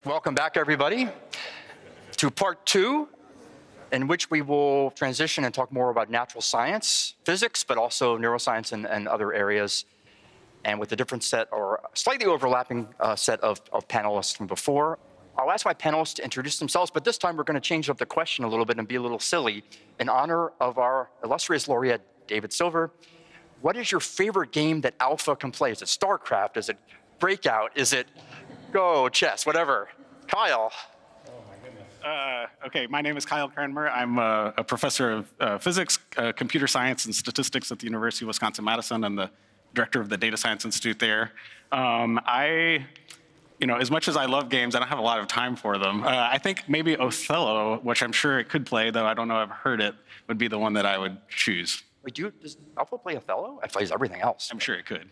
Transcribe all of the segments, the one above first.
Welcome back, everybody, to part 2, in which we will transition and talk more about natural science, physics, but also neuroscience and other areas, and with a different set or slightly overlapping set of panelists from before. I'll ask my panelists to introduce themselves, but this time we're going to change up the question a little bit and be a little silly in honor of our illustrious laureate, David Silver. What is your favorite game that Alpha can play? Is it StarCraft? Is it Breakout? Is it Go, chess, whatever? Kyle. Oh my goodness. Okay, my name is Kyle Cranmer. I'm a professor of physics, computer science, and statistics at the University of Wisconsin-Madison. I'm the director of the Data Science Institute there. As much as I love games, I don't have a lot of time for them. I think maybe Othello, which I'm sure it could play, though I don't know if I've heard it, would be the one that I would choose. Wait, does Alpha play Othello? It plays everything else. I'm sure it could.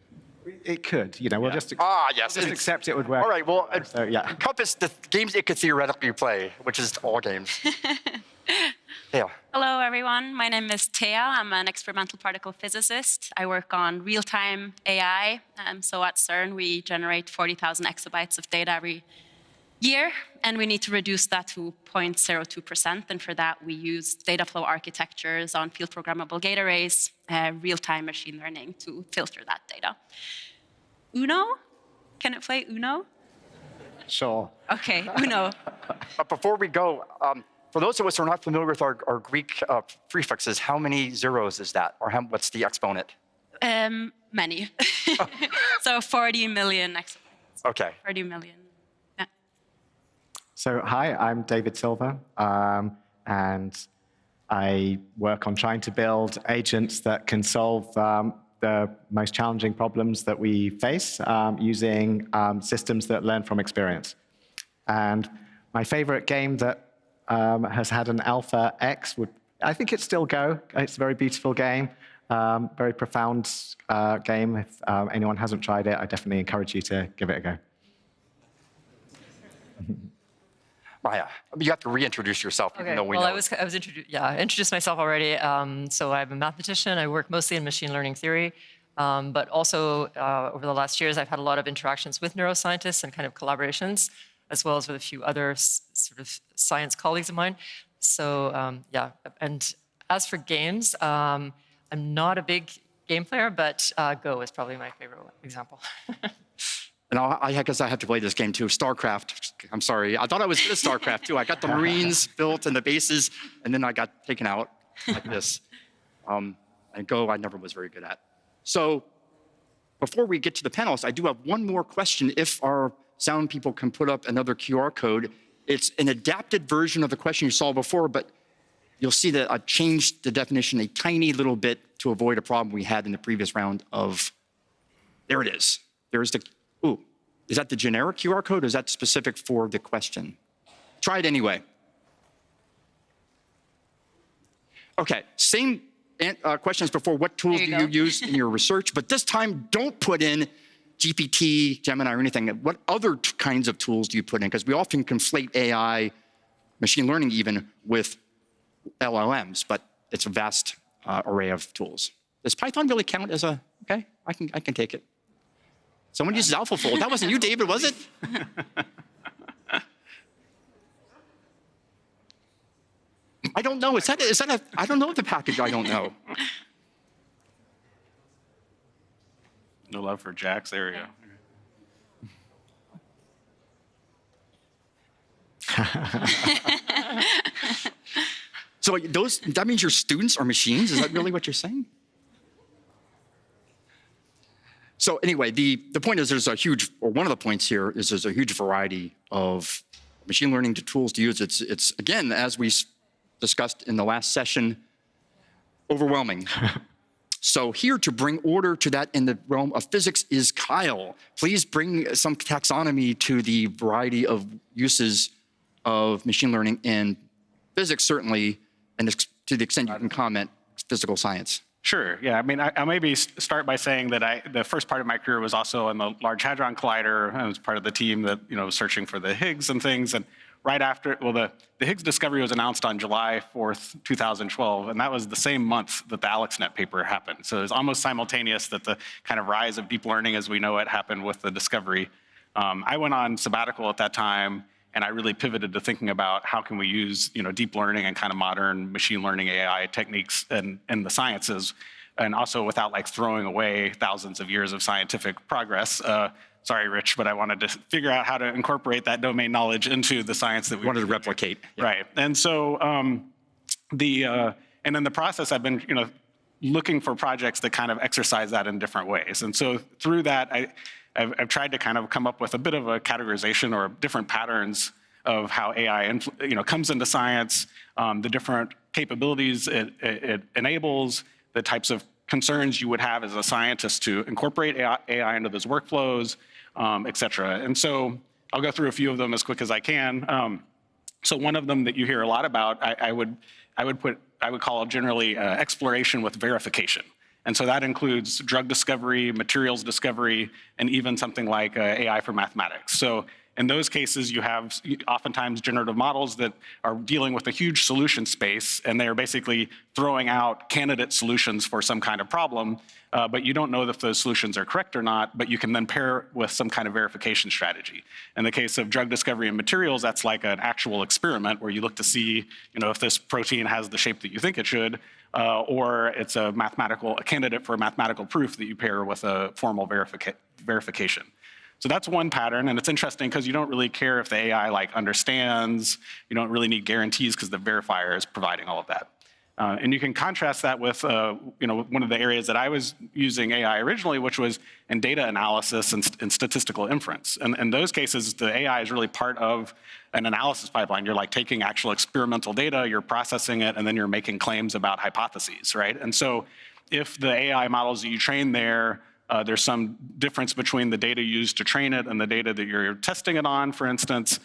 It could, we'll just, yes. just accept it would work. All right, well, So, yeah. encompass the games it could theoretically play, which is all games. Yeah. Hello, everyone. My name is Thea. I'm an experimental particle physicist. I work on real-time AI. So at CERN, we generate 40,000 exabytes of data every year, and we need to reduce that to 0.02%. And for that, we use data flow architectures on field programmable gate arrays, real-time machine learning to filter that data. Uno? Can it play Uno? Sure. Okay, Uno. But before we go, for those of us who are not familiar with our Greek prefixes, how many zeros is that? Or what's the exponent? Many. So 40 million exabytes. Okay. 40 million. Yeah. So, hi, I'm David Silver, and I work on trying to build agents that can solve the most challenging problems that we face using systems that learn from experience. And my favorite game that has had an alpha X I think it's still Go. It's a very beautiful game, very profound game. If anyone hasn't tried it, I definitely encourage you to give it a go. Maya, you have to reintroduce yourself, even though we know. I introduced myself already. So I'm a mathematician. I work mostly in machine learning theory, but also over the last years, I've had a lot of interactions with neuroscientists and kind of collaborations, as well as with a few other sort of science colleagues of mine. So and as for games, I'm not a big game player, but Go is probably my favorite example. And I guess I have to play this game too, StarCraft. I'm sorry, I thought I was good at StarCraft too. I got the Marines built and the bases, and then I got taken out like this. And Go, I never was very good at. So before we get to the panelists, I do have one more question. If our sound people can put up another QR code, it's an adapted version of the question you saw before, but you'll see that I've changed the definition a tiny little bit to avoid a problem we had in the previous round of, there it is. There's the, is that the generic QR code or is that specific for the question? Try it anyway. Okay, same question as before. What tools do you use in your research? But this time, don't put in GPT, Gemini, or anything. What other kinds of tools do you put in? Because we often conflate AI, machine learning even, with LLMs, but it's a vast array of tools. Does Python really count as a, okay, I can take it. Someone uses AlphaFold. That wasn't you, David, was it? I don't know. Is that a, I don't know the package, I don't know. No love for Jax, there we go. So that means your students are machines? Is that really what you're saying? So anyway, the point is there's a huge, or one of the points here is there's a huge variety of machine learning tools to use. It's again, as we discussed in the last session, overwhelming. So here to bring order to that in the realm of physics is Kyle. Please bring some taxonomy to the variety of uses of machine learning in physics, certainly, and to the extent you can comment, physical science. Sure, yeah. I mean, I maybe start by saying that the first part of my career was also in the Large Hadron Collider. I was part of the team that, was searching for the Higgs and things. And right after, well, the Higgs discovery was announced on July 4th, 2012, and that was the same month that the AlexNet paper happened. So it was almost simultaneous that the kind of rise of deep learning as we know it happened with the discovery. I went on sabbatical at that time And I really pivoted to thinking about how can we use deep learning and kind of modern machine learning AI techniques in the sciences, and also without like throwing away thousands of years of scientific progress. Sorry, Rich, but I wanted to figure out how to incorporate that domain knowledge into the science that we Wanted to replicate. Yeah. Right. And so and in the process, I've been looking for projects that kind of exercise that in different ways. And so through that, I've tried to kind of come up with a bit of a categorization or different patterns of how AI comes into science, the different capabilities it enables, the types of concerns you would have as a scientist to incorporate AI into those workflows, et cetera. And so I'll go through a few of them as quick as I can. So one of them that you hear a lot about, I would call generally exploration with verification. And so that includes drug discovery, materials discovery, and even something like AI for mathematics. So in those cases, you have oftentimes generative models that are dealing with a huge solution space, and they're basically throwing out candidate solutions for some kind of problem, but you don't know if those solutions are correct or not, but you can then pair with some kind of verification strategy. In the case of drug discovery and materials, that's like an actual experiment where you look to see if this protein has the shape that you think it should, or it's a candidate for a mathematical proof that you pair with a formal verification. So that's one pattern, and it's interesting because you don't really care if the AI understands. You don't really need guarantees because the verifier is providing all of that. And you can contrast that with one of the areas that I was using AI originally, which was in data analysis and statistical inference. And in those cases, the AI is really part of an analysis pipeline. You're taking actual experimental data, you're processing it, and then you're making claims about hypotheses, right? And so if the AI models that you train there, there's some difference between the data used to train it and the data that you're testing it on, for instance.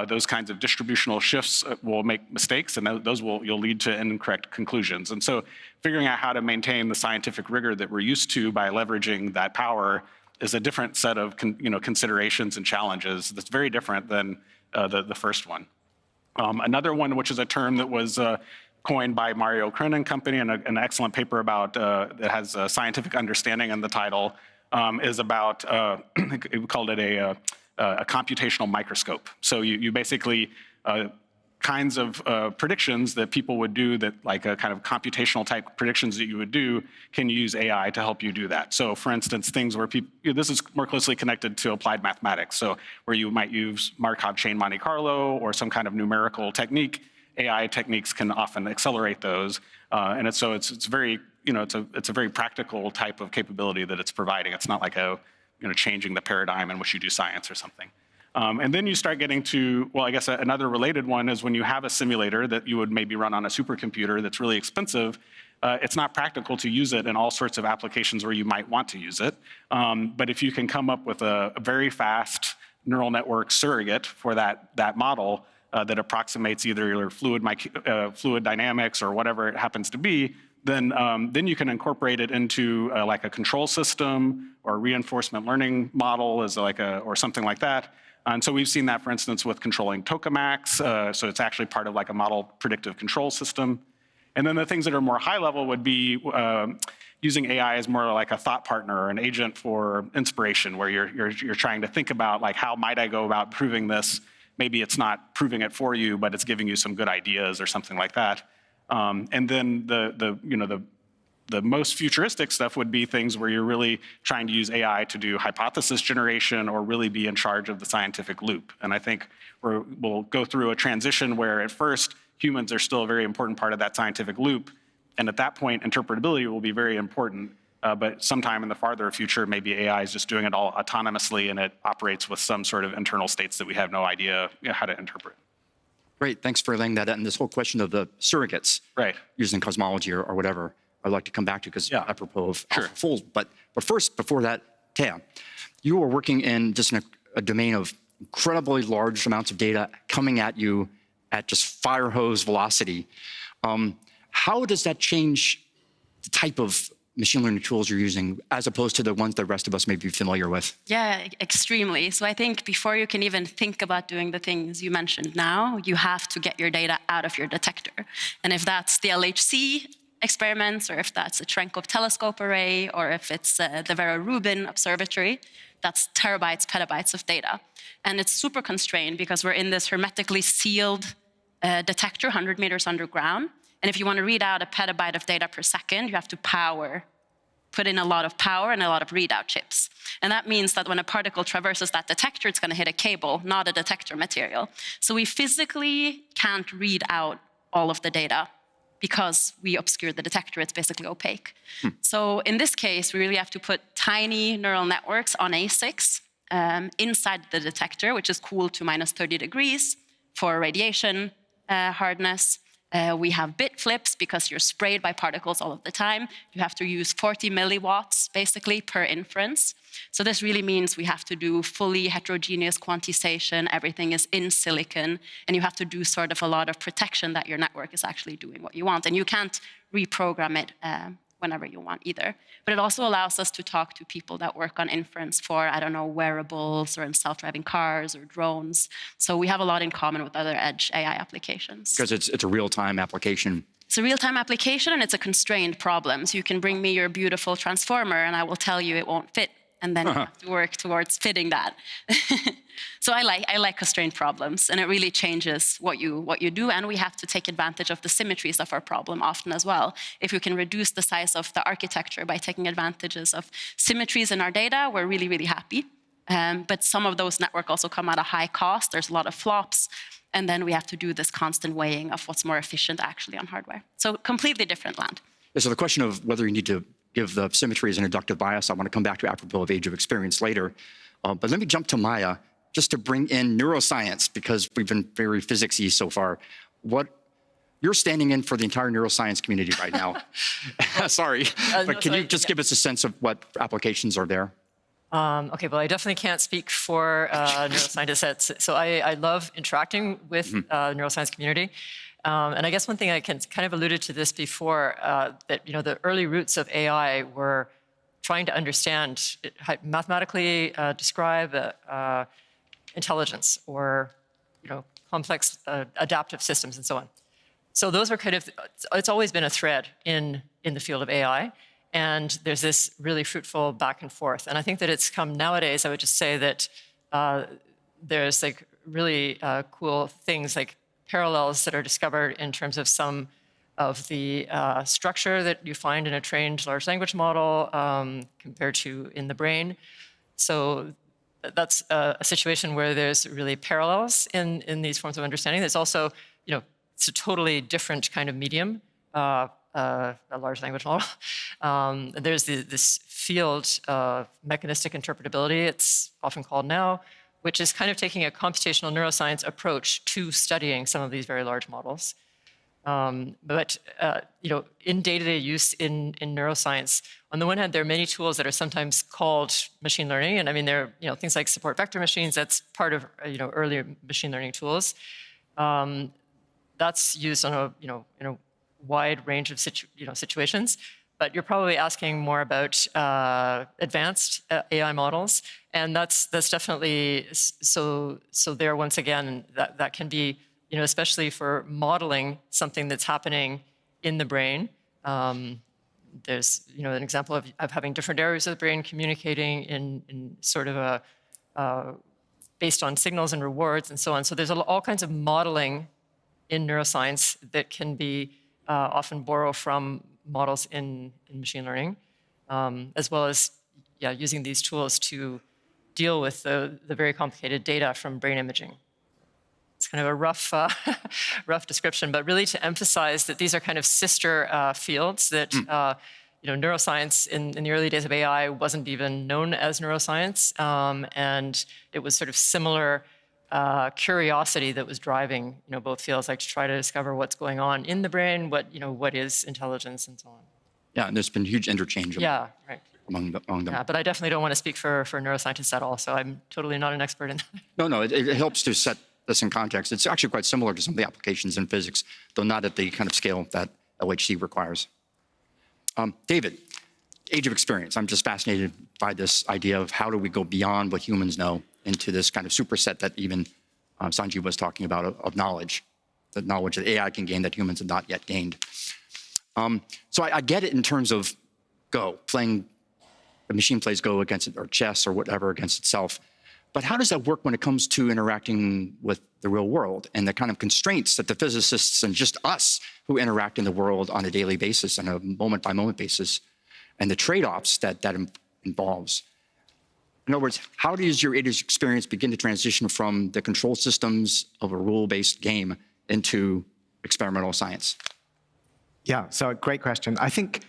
Those kinds of distributional shifts will make mistakes, and those you'll lead to incorrect conclusions. And so figuring out how to maintain the scientific rigor that we're used to by leveraging that power is a different set of considerations and challenges that's very different than the first one. Another one, which is a term that was coined by Mario Kren and company, and an excellent paper about that has a scientific understanding in the title, is about we called it a computational microscope. So you basically kinds of predictions that people would do, that a kind of computational type predictions that you would do, can use AI to help you do that. So for instance, things where people, this is more closely connected to applied mathematics. So where you might use Markov chain Monte Carlo or some kind of numerical technique, AI techniques can often accelerate those, and it's very it's a very practical type of capability that it's providing. It's not like changing the paradigm in which you do science or something. And then you start getting to, well, I guess another related one is when you have a simulator that you would maybe run on a supercomputer that's really expensive. It's not practical to use it in all sorts of applications where you might want to use it. But if you can come up with a very fast neural network surrogate for that model, that approximates either your fluid dynamics or whatever it happens to be, then you can incorporate it into a control system or a reinforcement learning model or something like that. And so we've seen that, for instance, with controlling tokamaks. So it's actually part of a model predictive control system. And then the things that are more high level would be using AI as more like a thought partner or an agent for inspiration, where you're trying to think about how might I go about proving this. Maybe it's not proving it for you, but it's giving you some good ideas or something like that. And then the most futuristic stuff would be things where you're really trying to use AI to do hypothesis generation or really be in charge of the scientific loop. And I think we'll go through a transition where at first humans are still a very important part of that scientific loop. And at that point, interpretability will be very important. But sometime in the farther future, maybe AI is just doing it all autonomously, and it operates with some sort of internal states that we have no idea how to interpret. Great, thanks for laying that out. And this whole question of the surrogates, right, using cosmology or whatever, I'd like to come back to, because apropos of AlphaFold. But first, before that, Thea, you are working in just a domain of incredibly large amounts of data coming at you at just fire hose velocity. How does that change the type of machine learning tools you're using as opposed to the ones the rest of us may be familiar with? Yeah, extremely. So I think before you can even think about doing the things you mentioned now, you have to get your data out of your detector. And if that's the LHC, experiments, or if that's a Cherenkov telescope array, or if it's the Vera Rubin Observatory, that's terabytes, petabytes of data. And it's super constrained because we're in this hermetically sealed detector 100 meters underground. And if you want to read out a petabyte of data per second, you have to put in a lot of power and a lot of readout chips. And that means that when a particle traverses that detector, it's going to hit a cable, not a detector material. So we physically can't read out all of the data because we obscure the detector. It's basically opaque. So in this case, we really have to put tiny neural networks on ASICs inside the detector, which is cooled to minus 30 degrees for radiation hardness. We have bit flips because you're sprayed by particles all of the time. You have to use 40 milliwatts, basically, per inference. So this really means we have to do fully heterogeneous quantization. Everything is in silicon. And you have to do sort of a lot of protection that your network is actually doing what you want. And you can't reprogram it whenever you want either. But it also allows us to talk to people that work on inference for, I don't know, wearables or in self-driving cars or drones. So we have a lot in common with other edge AI applications. Because it's a real-time application. It's a real-time application and it's a constrained problem. So you can bring me your beautiful transformer and I will tell you it won't fit. And then you have to work towards fitting that. So I like constrained problems, and it really changes what you do. And we have to take advantage of the symmetries of our problem often as well. If we can reduce the size of the architecture by taking advantages of symmetries in our data, we're really, really happy. But some of those networks also come at a high cost. There's a lot of flops. And then we have to do this constant weighing of what's more efficient actually on hardware. So completely different land. Yeah, so the question of whether you need to give the symmetries an inductive bias, I want to come back to apropos of age of experience later. But let me jump to Maya, just to bring in neuroscience, because we've been very physics-y so far. You're standing in for the entire neuroscience community right now. Sorry, but can you just give us a sense of what applications are there? Okay, well, I definitely can't speak for neuroscientists. So I love interacting with the neuroscience community. And I guess one thing I can kind of alluded to this before, that the early roots of AI were trying to understand, mathematically describe intelligence or complex adaptive systems and so on. So those were it's always been a thread in the field of AI. And there's this really fruitful back and forth. And I think that it's come nowadays, I would just say that there's like really cool things like parallels that are discovered in terms of some of the structure that you find in a trained large language model compared to in the brain. So that's a situation where there's really parallels in these forms of understanding. There's also, it's a totally different kind of medium, a large language model. There's this field of mechanistic interpretability, it's often called now, which is kind of taking a computational neuroscience approach to studying some of these very large models. But in day-to-day use in neuroscience, on the one hand, there are many tools that are sometimes called machine learning, and I mean there are things like support vector machines. That's part of earlier machine learning tools. That's used on in a wide range of situations. But you're probably asking more about advanced AI models, and that's definitely so. There once again, that can be especially for modeling something that's happening in the brain. There's an example of having different areas of the brain communicating in sort of a based on signals and rewards and so on. So there's all kinds of modeling in neuroscience that can be often borrow from models in machine learning, as well as using these tools to deal with the very complicated data from brain imaging. It's kind of a rough description, but really to emphasize that these are kind of sister fields that neuroscience in the early days of AI wasn't even known as neuroscience, and it was sort of similar curiosity that was driving both fields, like to try to discover what's going on in the brain, what is intelligence, and so on. Yeah, and there's been huge interchange among them. Yeah, but I definitely don't want to speak for neuroscientists at all, so I'm totally not an expert in that. No, it helps to set this in context. It's actually quite similar to some of the applications in physics, though not at the kind of scale that LHC requires. David, age of experience. I'm just fascinated by this idea of how do we go beyond what humans know into this kind of superset that even Sanjeev was talking about of knowledge, the knowledge that AI can gain that humans have not yet gained. So I get it in terms of Go, the machine plays Go against it, or chess or whatever against itself. But how does that work when it comes to interacting with the real world and the kind of constraints that the physicists and just us who interact in the world on a daily basis, on a moment-by-moment basis, and the trade-offs that involves? In other words, how does your experience begin to transition from the control systems of a rule-based game into experimental science? Yeah, so great question. I think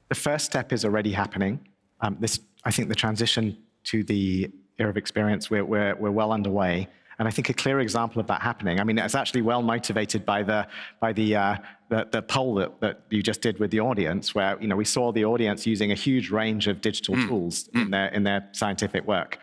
the first step is already happening. I think the transition to the era of experience, we're well underway. And I think a clear example of that happening, I mean, it's actually well motivated by the poll that you just did with the audience, where we saw the audience using a huge range of digital tools in their scientific work.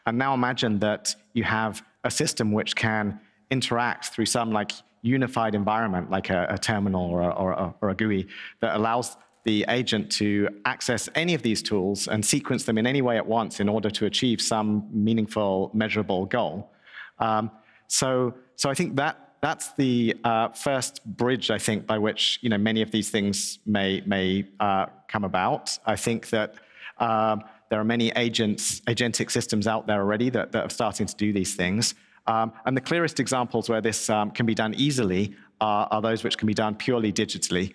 And now imagine that you have a system which can interact through some like unified environment, like a terminal or a GUI, that allows the agent to access any of these tools and sequence them in any way at once in order to achieve some meaningful, measurable goal. So I think that's the first bridge, I think, by which many of these things may come about. I think that there are many agentic systems out there already that are starting to do these things. And the clearest examples where this can be done easily are those which can be done purely digitally.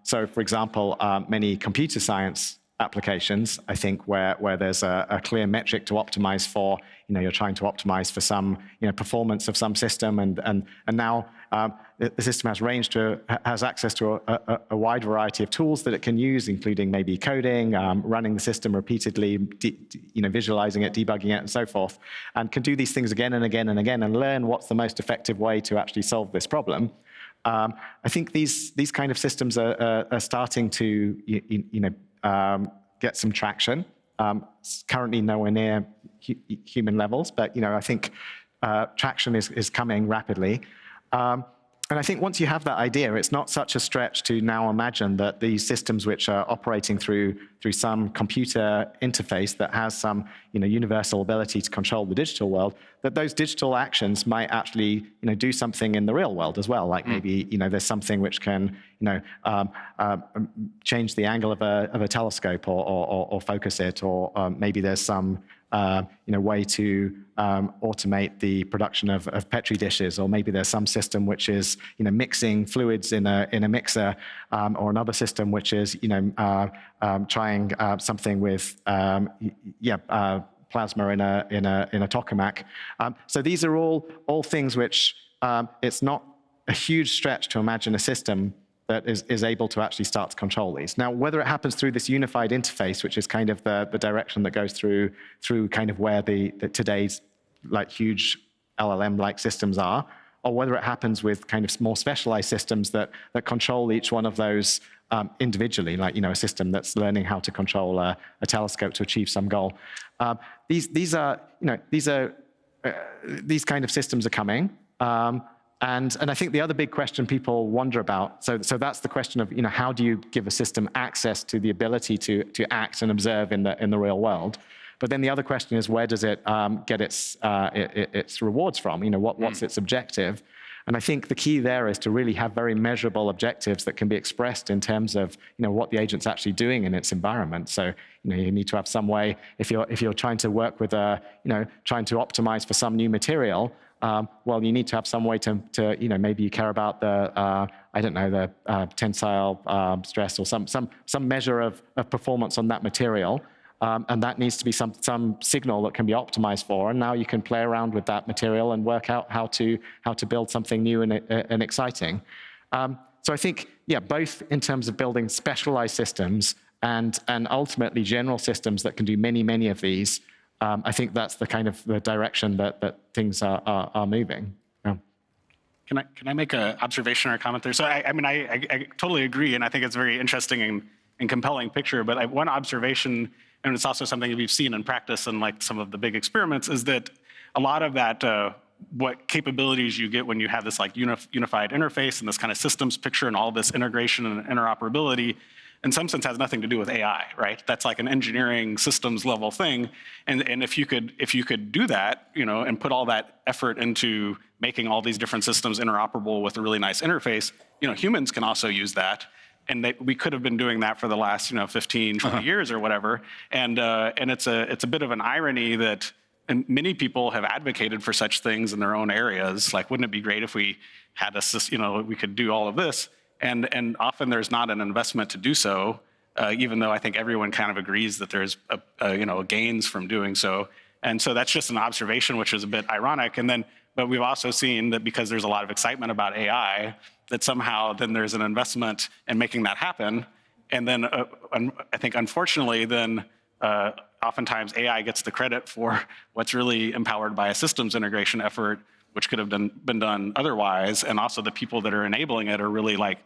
So, for example, many computer science applications, I think, where there's a clear metric to optimize for, you're trying to optimize for some performance of some system, and now the system has access to a wide variety of tools that it can use, including maybe coding, running the system repeatedly, visualizing it, debugging it, and so forth, and can do these things again and again and again, and learn what's the most effective way to actually solve this problem. I think these kind of systems are starting to get some traction. Currently nowhere near human levels, but I think traction is coming rapidly. And I think once you have that idea, it's not such a stretch to now imagine that these systems which are operating through some computer interface that has some universal ability to control the digital world, that those digital actions might actually do something in the real world as well. Like maybe there's something which can change the angle of a telescope or focus it, or maybe there's some way to automate the production of Petri dishes, or maybe there's some system which is mixing fluids in a mixer, or another system which is trying something with plasma in a tokamak. So these are all things which it's not a huge stretch to imagine a system that is able to actually start to control these. Now, whether it happens through this unified interface, which is kind of the direction that goes through kind of where the today's like huge LLM-like systems are, or whether it happens with kind of more specialized systems that control each one of those individually, like a system that's learning how to control a telescope to achieve some goal. These kind of systems are coming. And I think the other big question people wonder about, so that's the question of how do you give a system access to the ability to act and observe in the real world? But then the other question is, where does it get its rewards from? What's its objective? And I think the key there is to really have very measurable objectives that can be expressed in terms of what the agent's actually doing in its environment. So you need to have some way, if you're trying to work with trying to optimize for some new material. Well, you need to have some way to maybe you care about the tensile stress or some measure of performance on that material, and that needs to be some signal that can be optimized for. And now you can play around with that material and work out how to build something new and exciting. So I think both in terms of building specialized systems and ultimately general systems that can do many of these. I think that's the kind of the direction that things are moving. Yeah. Can I make an observation or a comment there? So I totally agree, and I think it's a very interesting and compelling picture. But one observation, and it's also something we've seen in practice and like some of the big experiments, is that a lot of that what capabilities you get when you have this like unified interface and this kind of systems picture and all this integration and interoperability, in some sense has nothing to do with AI, right? That's like an engineering systems level thing. And if you could do that, and put all that effort into making all these different systems interoperable with a really nice interface, humans can also use that and we could have been doing that for the last 15, 20 years or whatever. And it's a bit of an irony that and many people have advocated for such things in their own areas. Like, wouldn't it be great if we had we could do all of this? And often there's not an investment to do so, even though I think everyone kind of agrees that there's gains from doing so. And so that's just an observation, which is a bit ironic. But we've also seen that because there's a lot of excitement about AI, that somehow then there's an investment in making that happen. And then I think, unfortunately, then oftentimes AI gets the credit for what's really empowered by a systems integration effort, which could have been done otherwise. And also the people that are enabling it are really like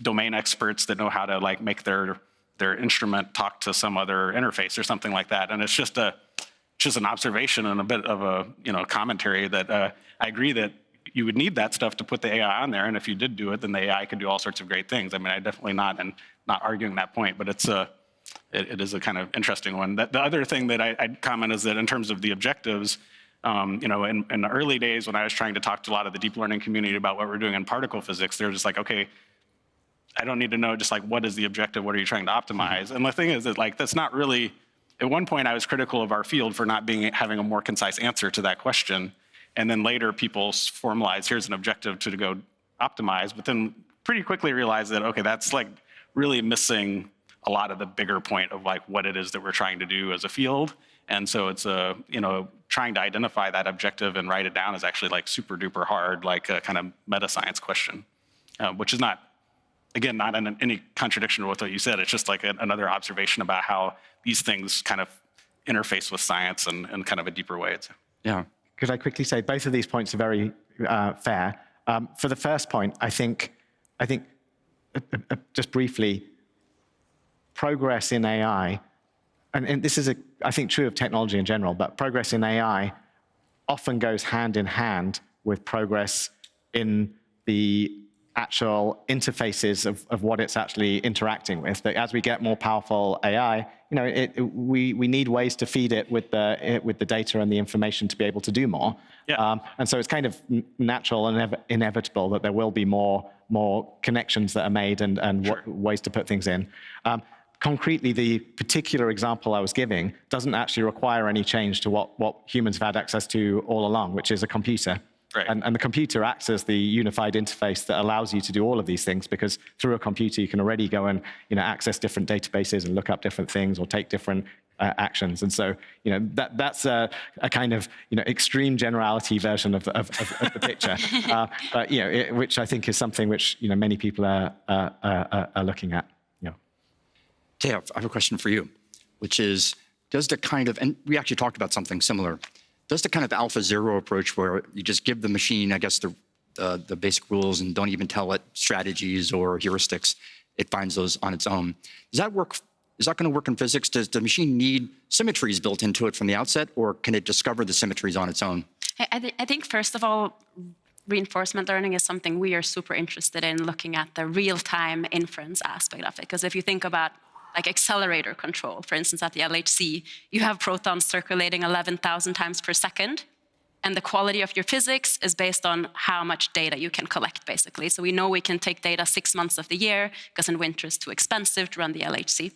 domain experts that know how to like make their instrument talk to some other interface or something like that. And it's just an observation and a bit of a commentary that I agree that you would need that stuff to put the AI on there. And if you did do it, then the AI could do all sorts of great things. I mean, I definitely not arguing that point, but it is a kind of interesting one. The other thing that I'd comment is that in terms of the objectives, in the early days when I was trying to talk to a lot of the deep learning community about what we're doing in particle physics, they're just like, okay, I don't need to know just like what is the objective, what are you trying to optimize? And the thing is that like that's not really. At one point, I was critical of our field for not having a more concise answer to that question, and then later people formalized here's an objective to go optimize, but then pretty quickly realized that okay, that's like really missing a lot of the bigger point of like what it is that we're trying to do as a field. And so it's trying to identify that objective and write it down is actually like super duper hard, like a kind of meta science question, which is not, again, not in any contradiction with what you said. It's just like another observation about how these things kind of interface with science in kind of a deeper way. Yeah. Could I quickly say both of these points are very fair. For the first point, I think just briefly, progress in AI, and this is, I think, true of technology in general, but progress in AI often goes hand in hand with progress in the actual interfaces of what it's actually interacting with. That as we get more powerful AI, we need ways to feed it with the data and the information to be able to do more. Yeah. And so it's kind of natural and inevitable that there will be more connections that are made and Sure. ways to put things in. Concretely, the particular example I was giving doesn't actually require any change to what humans have had access to all along, which is a computer. Right. And the computer acts as the unified interface that allows you to do all of these things, because through a computer you can already go and access different databases and look up different things or take different actions. And so that's a kind of extreme generality version of the picture, but which I think is something which many people are looking at. Taya, I have a question for you, which is, does the kind of, and we actually talked about something similar, does the kind of AlphaZero approach where you just give the machine, I guess, the basic rules and don't even tell it strategies or heuristics, it finds those on its own. Does that work? Is that going to work in physics? Does the machine need symmetries built into it from the outset, or can it discover the symmetries on its own? I think, first of all, reinforcement learning is something we are super interested in, looking at the real-time inference aspect of it. Because if you think about like accelerator control, for instance, at the LHC, you have protons circulating 11,000 times per second. And the quality of your physics is based on how much data you can collect, basically. So we know we can take data 6 months of the year, because in winter it's too expensive to run the LHC.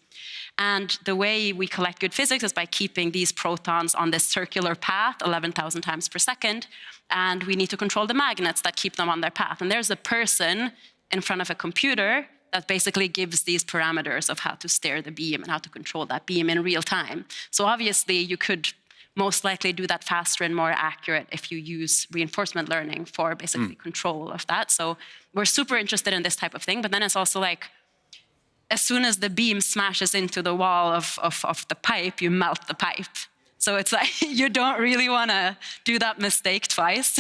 And the way we collect good physics is by keeping these protons on this circular path 11,000 times per second. And we need to control the magnets that keep them on their path. And there's a person in front of a computer that basically gives these parameters of how to steer the beam and how to control that beam in real time. So obviously you could most likely do that faster and more accurate if you use reinforcement learning for basically control of that. So we're super interested in this type of thing, but then it's also like, as soon as the beam smashes into the wall of the pipe, you melt the pipe. So it's like, you don't really want to do that mistake twice.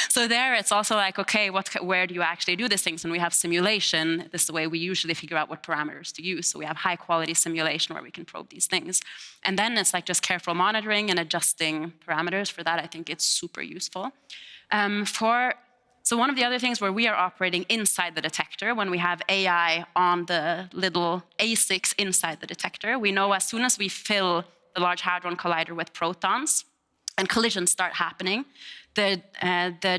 So there it's also like, okay, where do you actually do these things? And we have simulation. This is the way we usually figure out what parameters to use. So we have high quality simulation where we can probe these things. And then it's like just careful monitoring and adjusting parameters. For that, I think it's super useful. So one of the other things where we are operating inside the detector, when we have AI on the little ASICs inside the detector, we know as soon as we fill the Large Hadron Collider with protons, and collisions start happening, the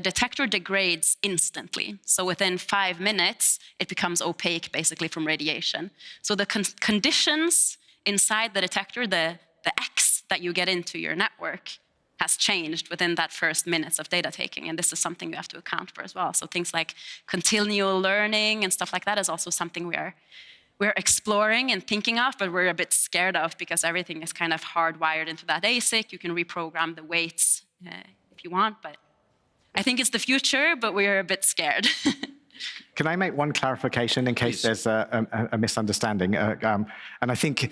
detector degrades instantly. So within 5 minutes, it becomes opaque, basically, from radiation. So the conditions inside the detector, the X that you get into your network, has changed within that first minutes of data taking. And this is something you have to account for as well. So things like continual learning and stuff like that is also something we're exploring and thinking of, but we're a bit scared of because everything is kind of hardwired into that ASIC. You can reprogram the weights if you want, but I think it's the future, but we're a bit scared. Can I make one clarification in case there's a misunderstanding? And I think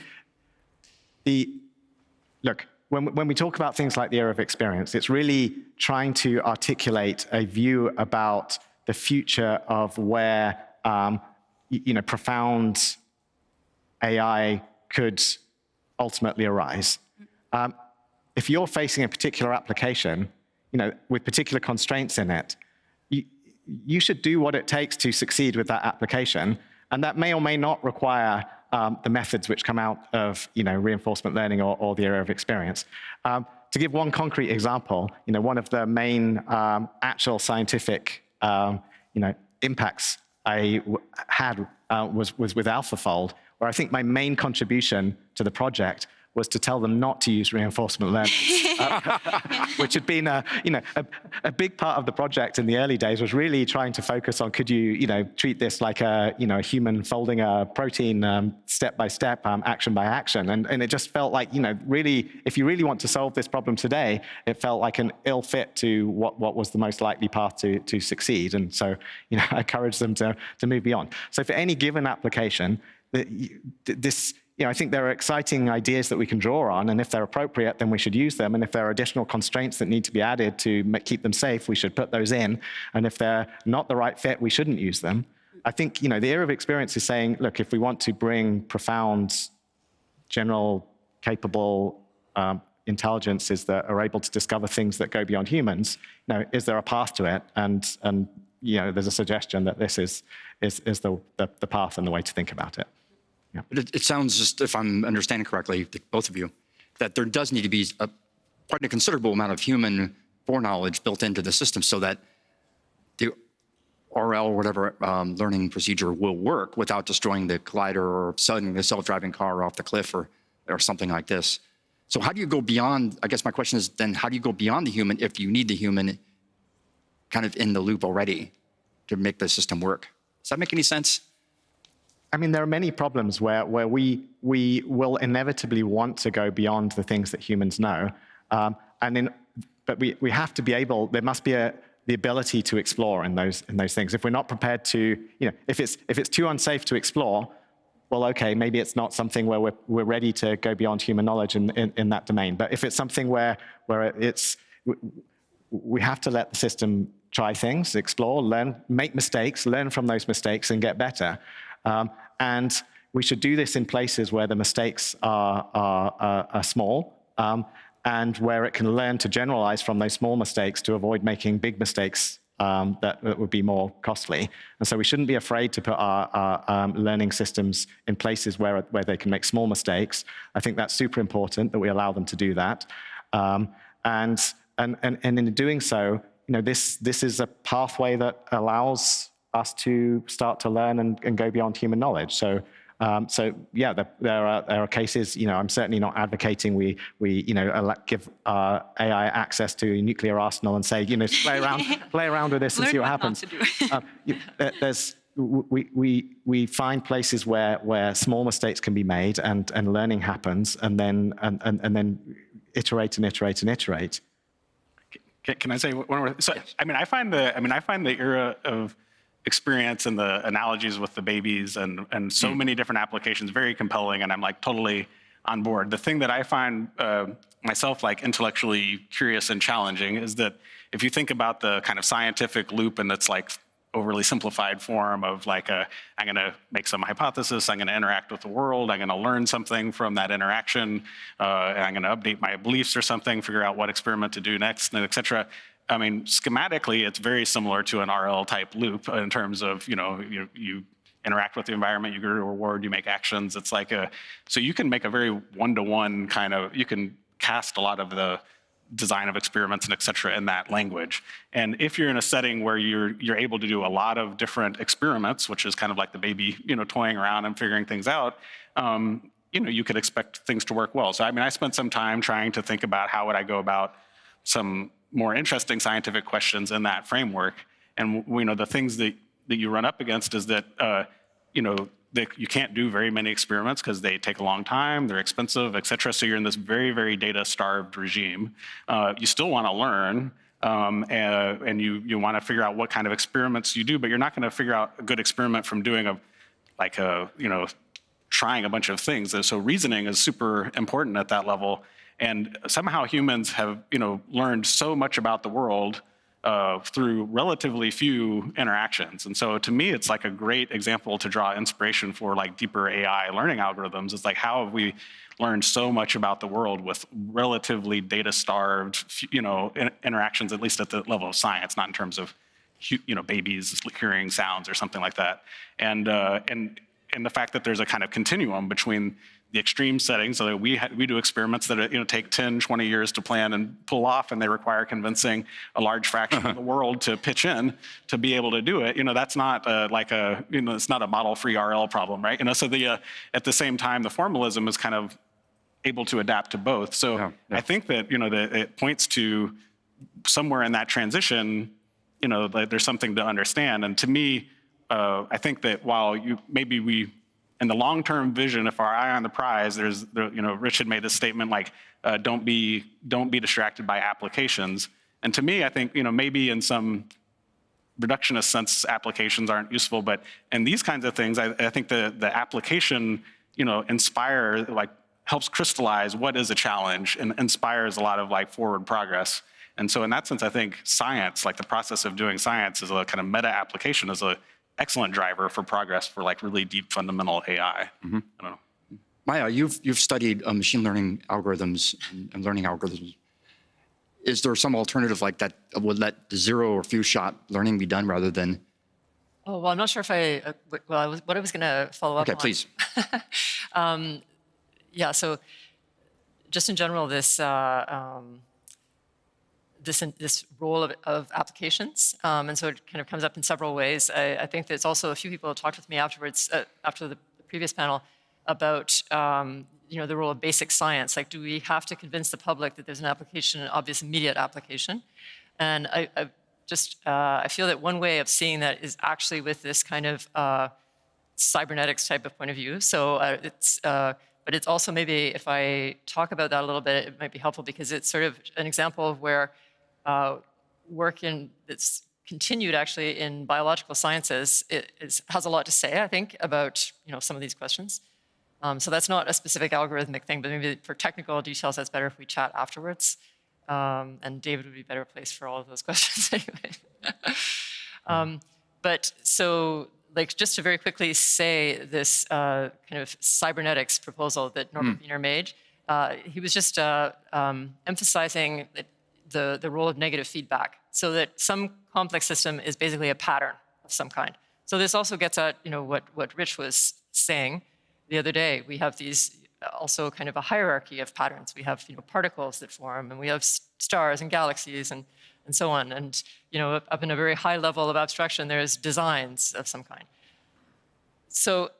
look, when we talk about things like the era of experience, it's really trying to articulate a view about the future of where profound AI could ultimately arise. If you're facing a particular application, with particular constraints in it, you should do what it takes to succeed with that application, and that may or may not require the methods which come out of reinforcement learning or the era of experience. To give one concrete example, one of the main actual scientific impacts I had was with AlphaFold, where I think my main contribution to the project was to tell them not to use reinforcement learning, which had been a big part of the project in the early days. Was really trying to focus on, could you treat this like a human folding a protein step by step, action by action, and it just felt like really, if you really want to solve this problem today, it felt like an ill fit to what was the most likely path to succeed, and so I encouraged them to move beyond. So for any given application, this. I think there are exciting ideas that we can draw on, and if they're appropriate, then we should use them. And if there are additional constraints that need to be added to keep them safe, we should put those in. And if they're not the right fit, we shouldn't use them. I think the era of experience is saying, look, if we want to bring profound, general, capable intelligences that are able to discover things that go beyond humans, is there a path to it? And there's a suggestion that this is the path and the way to think about it. Yeah. But it sounds, just if I'm understanding correctly, both of you, that there does need to be quite a considerable amount of human foreknowledge built into the system so that the RL or whatever learning procedure will work without destroying the collider or sending the self-driving car off the cliff or something like this. So how do you go beyond, I guess my question is then, how do you go beyond the human if you need the human kind of in the loop already to make the system work? Does that make any sense? I mean, there are many problems where we will inevitably want to go beyond the things that humans know, but we have to be able. There must be the ability to explore in those things. If we're not prepared to, if it's too unsafe to explore, well, okay, maybe it's not something where we're ready to go beyond human knowledge in that domain. But if it's something where we have to let the system try things, explore, learn, make mistakes, learn from those mistakes, and get better. And we should do this in places where the mistakes are small, and where it can learn to generalize from those small mistakes to avoid making big mistakes that would be more costly. And so we shouldn't be afraid to put our learning systems in places where they can make small mistakes. I think that's super important that we allow them to do that. And in doing so, this is a pathway that allows us to start to learn and go beyond human knowledge. So yeah, there are cases. I'm certainly not advocating we give AI access to a nuclear arsenal and say, play around with this and see what happens. We find places where small mistakes can be made and learning happens, and then iterate and iterate and iterate. Can I say one more? So, yes. I find the era of experience and the analogies with the babies and so many different applications very compelling, and I'm like totally on board. The thing that I find myself like intellectually curious and challenging is that if you think about the kind of scientific loop in its like overly simplified form of like I'm going to make some hypothesis, I'm going to interact with the world, I'm going to learn something from that interaction, and I'm going to update my beliefs or something, figure out what experiment to do next, and et cetera. I mean, schematically, it's very similar to an RL type loop in terms of, you interact with the environment, you get a reward, you make actions. It's like so you can make a very one-to-one kind of, you can cast a lot of design of experiments and et cetera in that language. And if you're in a setting where you're able to do a lot of different experiments, which is kind of like the baby, toying around and figuring things out, you could expect things to work well. So I mean, I spent some time trying to think about how would I go about some more interesting scientific questions in that framework. And the things that you run up against is that that you can't do very many experiments because they take a long time, they're expensive, et cetera. So you're in this very, very data-starved regime. You still want to learn, and you want to figure out what kind of experiments you do, but you're not going to figure out a good experiment from doing trying a bunch of things. And so reasoning is super important at that level. And somehow humans have learned so much about the world through relatively few interactions. And so to me, it's like a great example to draw inspiration for like deeper AI learning algorithms. It's like, how have we learned so much about the world with relatively data-starved, interactions, at least at the level of science, not in terms of, babies hearing sounds or something like that. And the fact that there's a kind of continuum between the extreme settings, so that we do experiments that take 10, 20 years to plan and pull off, and they require convincing a large fraction of the world to pitch in to be able to do it. That's not it's not a model-free RL problem, right? So at the same time, the formalism is kind of able to adapt to both. So I think that that it points to somewhere in that transition, that there's something to understand. And to me, I think that while in the long-term vision, if our eye on the prize, Rich had made this statement like, don't be distracted by applications. And to me, I think, maybe in some reductionist sense, applications aren't useful, but in these kinds of things, I think the application, helps crystallize what is a challenge and inspires a lot of forward progress. And so in that sense, I think science, the process of doing science as a kind of meta application, is a excellent driver for progress for really deep fundamental AI. Mm-hmm. I don't know. Maya, you've studied machine learning algorithms and learning algorithms. Is there some alternative like that would let zero or few shot learning be done rather than? Oh, well, I'm not sure if what I was going to follow up on. Okay, please. Yeah, so just in general, this role of applications, and so it kind of comes up in several ways. I think there's also a few people who talked with me afterwards, after the previous panel, about the role of basic science. Like, do we have to convince the public that there's an application, an obvious immediate application? And I feel that one way of seeing that is actually with this kind of cybernetics type of point of view. So but it's also, maybe if I talk about that a little bit, it might be helpful, because it's sort of an example of where work that's continued actually in biological sciences has a lot to say, I think, about some of these questions. So that's not a specific algorithmic thing, but maybe for technical details, that's better if we chat afterwards. And David would be better placed for all of those questions anyway. But so, just to very quickly say this kind of cybernetics proposal that Norbert Wiener made, he was just emphasizing the role of negative feedback, so that some complex system is basically a pattern of some kind. So this also gets at what Rich was saying the other day. We have these also kind of a hierarchy of patterns. We have particles that form, and we have stars and galaxies and so on. And up in a very high level of abstraction, there's designs of some kind. So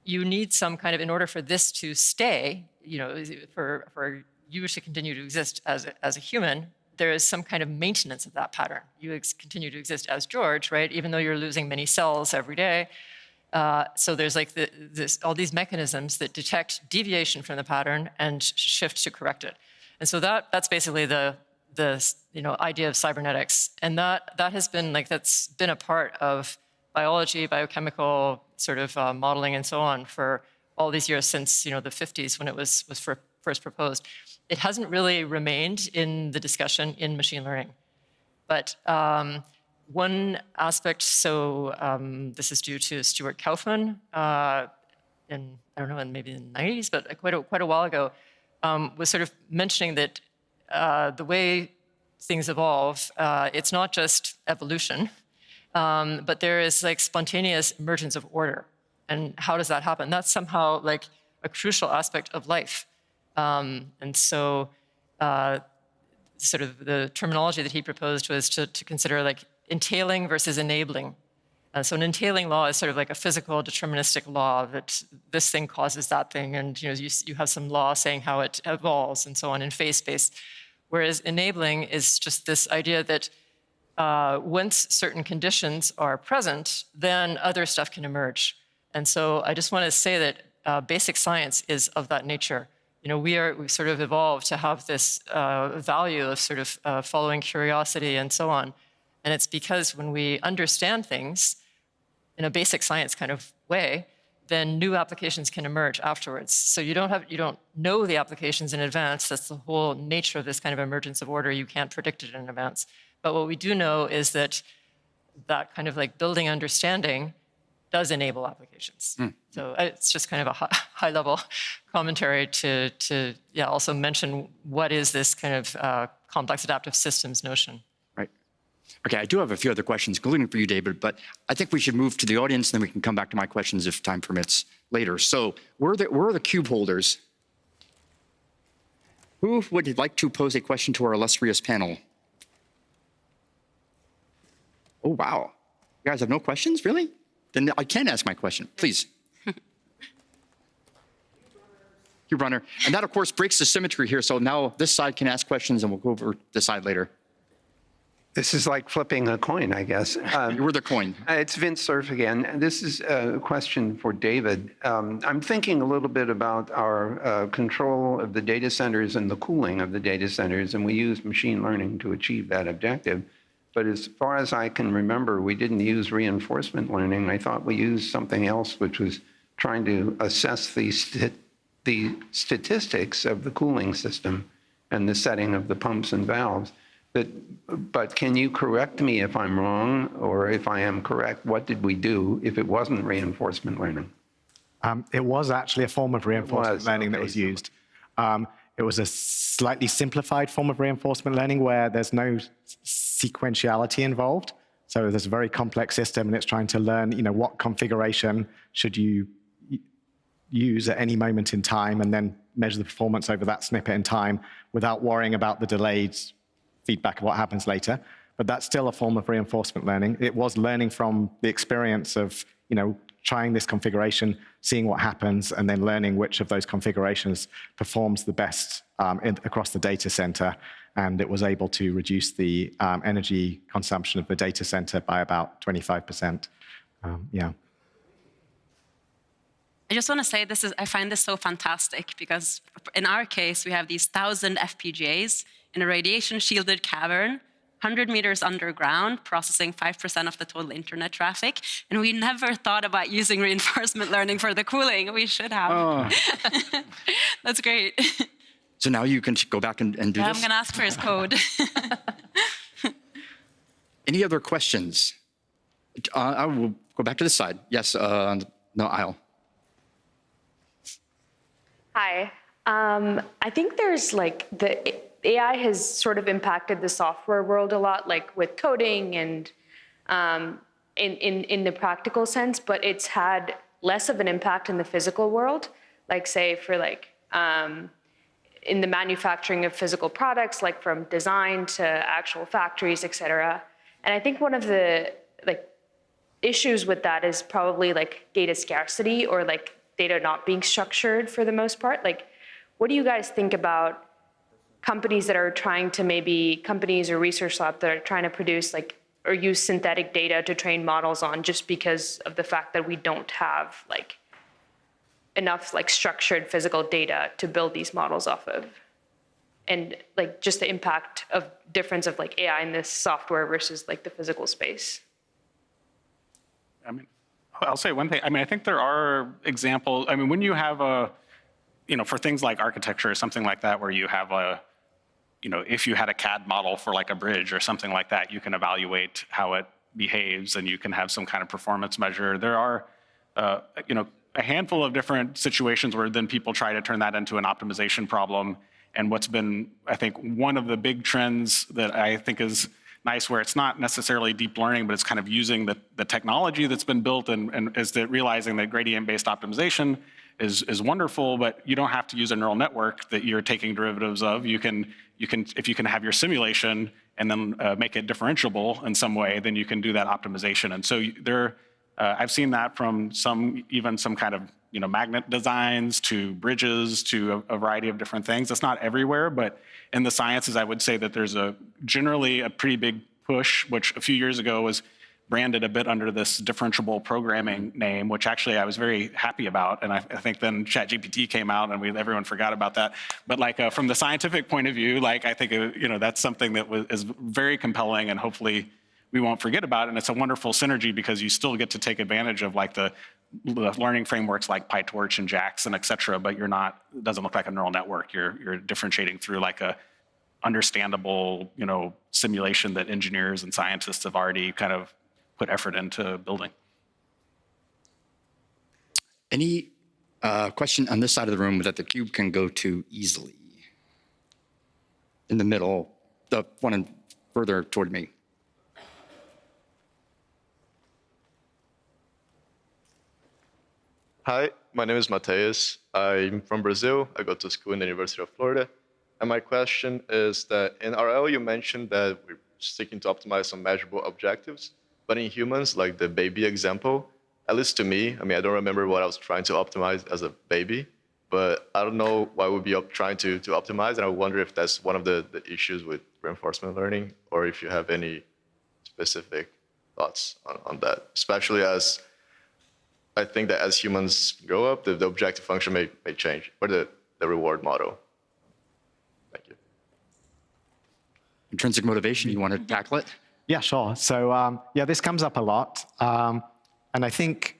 you need some kind of, in order for this to stay, for you to continue to exist as a human, there is some kind of maintenance of that pattern. You continue to exist as George, right? Even though you're losing many cells every day. So there's all these mechanisms that detect deviation from the pattern and shift to correct it. And so that's basically the idea of cybernetics. And that has been that's been a part of biology, biochemical sort of modeling and so on for all these years since the 50s, when it was first proposed. It hasn't really remained in the discussion in machine learning. But one aspect, so this is due to Stuart Kauffman in, I don't know, in maybe in the 90s, but quite a while ago, was sort of mentioning that the way things evolve, it's not just evolution, but there is spontaneous emergence of order. And how does that happen? That's somehow a crucial aspect of life. And so sort of the terminology that he proposed was to consider like entailing versus enabling. So an entailing law is sort of like a physical deterministic law that this thing causes that thing, and you have some law saying how it evolves and so on in phase space. Whereas enabling is just this idea that once certain conditions are present, then other stuff can emerge. And so I just want to say that basic science is of that nature. We've sort of evolved to have this value of sort of following curiosity and so on. And it's because when we understand things in a basic science kind of way, then new applications can emerge afterwards. So you don't know the applications in advance. That's the whole nature of this kind of emergence of order. You can't predict it in advance. But what we do know is that that kind of like building understanding does enable applications. So it's just kind of a high-level commentary to also mention what is this kind of complex adaptive systems notion. Okay, I do have a few other questions, including for you, David, but I think we should move to the audience, and then we can come back to my questions if time permits later. So where are the cube holders? Who would like to pose a question to our illustrious panel? Oh, wow. You guys have no questions, really? Then I can ask my question, please. Cube runner. And that, of course, breaks the symmetry here, so now this side can ask questions, and we'll go over this side later. This is like flipping a coin, I guess. You were the coin. It's Vince Cerf again. This is a question for David. I'm thinking a little bit about our control of the data centers and the cooling of the data centers, and we use machine learning to achieve that objective. But as far as I can remember, we didn't use reinforcement learning. I thought we used something else, which was trying to assess the statistics of the cooling system and the setting of the pumps and valves. But can you correct me if I'm wrong, or if I am correct, what did we do if it wasn't reinforcement learning? It was actually a form of reinforcement learning that was used. It was a slightly simplified form of reinforcement learning where there's no sequentiality involved. So there's a very complex system, and it's trying to learn, what configuration should you use at any moment in time, and then measure the performance over that snippet in time without worrying about the delayed feedback of what happens later. But that's still a form of reinforcement learning. It was learning from the experience of, trying this configuration, seeing what happens, and then learning which of those configurations performs the best across the data center. And it was able to reduce the energy consumption of the data center by about 25%. Yeah. I just want to say I find this so fantastic because in our case, we have these 1,000 FPGAs in a radiation-shielded cavern, 100 meters underground, processing 5% of the total internet traffic. And we never thought about using reinforcement learning for the cooling. We should have. Oh. That's great. So now you can go back and do this? I'm going to ask for his code. Any other questions? I will go back to this side. Yes, no aisle. Hi. I think there's the AI has sort of impacted the software world a lot, like with coding and in the practical sense, but it's had less of an impact in the physical world, like say for in the manufacturing of physical products, like from design to actual factories, et cetera. And I think one of the issues with that is probably data scarcity or data not being structured for the most part. What do you guys think about companies that are trying to companies or research labs that are trying to produce or use synthetic data to train models on just because of the fact that we don't have enough structured physical data to build these models off of? And just the impact of difference of AI in this software versus the physical space. I mean, I'll say one thing. I mean, I think there are examples. I mean, when you have for things like architecture or something like that, where you have if you had a CAD model for a bridge or something like that, you can evaluate how it behaves and you can have some kind of performance measure. There are, a handful of different situations where then people try to turn that into an optimization problem. And what's been, I think, one of the big trends that I think is nice, where it's not necessarily deep learning, but it's kind of using the technology that's been built and is realizing that gradient-based optimization is wonderful, but you don't have to use a neural network that you're taking derivatives of. If you can have your simulation and then make it differentiable in some way, then you can do that optimization. And so I've seen that from even some kind of magnet designs to bridges to a variety of different things. It's not everywhere, but in the sciences, I would say that there's generally a pretty big push, which a few years ago was branded a bit under this differentiable programming name, which actually I was very happy about. And I think then ChatGPT came out and everyone forgot about that. But from the scientific point of view, I think that's something that is very compelling, and hopefully we won't forget about it. And it's a wonderful synergy because you still get to take advantage of the learning frameworks like PyTorch and JAX and et cetera, but it doesn't look like a neural network. You're differentiating through a understandable, simulation that engineers and scientists have already kind of put effort into building. Any question on this side of the room that the cube can go to easily? In the middle, the one further toward me. Hi, my name is Mateus. I'm from Brazil. I go to school in the University of Florida. And my question is that in RL, you mentioned that we're seeking to optimize some measurable objectives. But in humans, like the baby example, at least to me, I don't remember what I was trying to optimize as a baby, but I don't know what we'd be trying to optimize. And I wonder if that's one of the issues with reinforcement learning, or if you have any specific thoughts on that, especially as I think that as humans grow up, the objective function may change, or the reward model. Thank you. Intrinsic motivation, you want to tackle it? Yeah, sure. So this comes up a lot. And I think,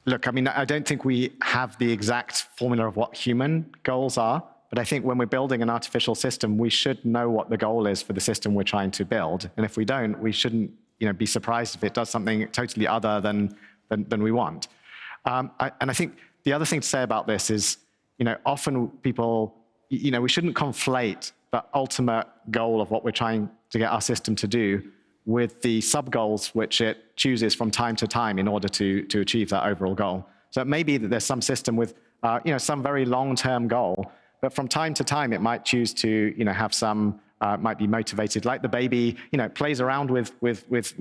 look, I don't think we have the exact formula of what human goals are, but I think when we're building an artificial system, we should know what the goal is for the system we're trying to build. And if we don't, we shouldn't be surprised if it does something totally other than we want. And I think the other thing to say about this is, often people, we shouldn't conflate the ultimate goal of what we're trying to get our system to do with the sub-goals which it chooses from time to time in order to achieve that overall goal. So it may be that there's some system with some very long-term goal, but from time to time it might choose to have some might be motivated, like the baby, plays around with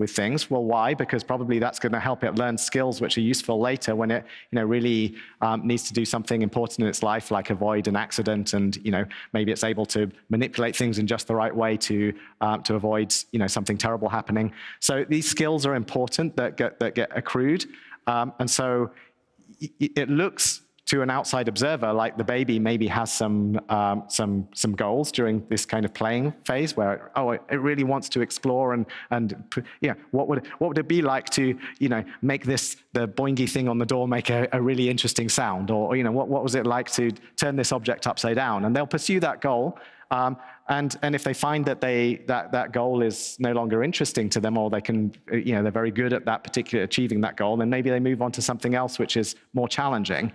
things. Well, why? Because probably that's going to help it learn skills which are useful later when it, really needs to do something important in its life, like avoid an accident, and maybe it's able to manipulate things in just the right way to avoid something terrible happening. So these skills are important that get accrued, and so it looks to an outside observer, like the baby maybe has some goals during this kind of playing phase where it really wants to explore and what would it be like to make the boingy thing on the door make a really interesting sound, or what was it like to turn this object upside down, and they'll pursue that goal. And if they find that that goal is no longer interesting to them, or they can, they're very good at that particular achieving that goal, then maybe they move on to something else which is more challenging.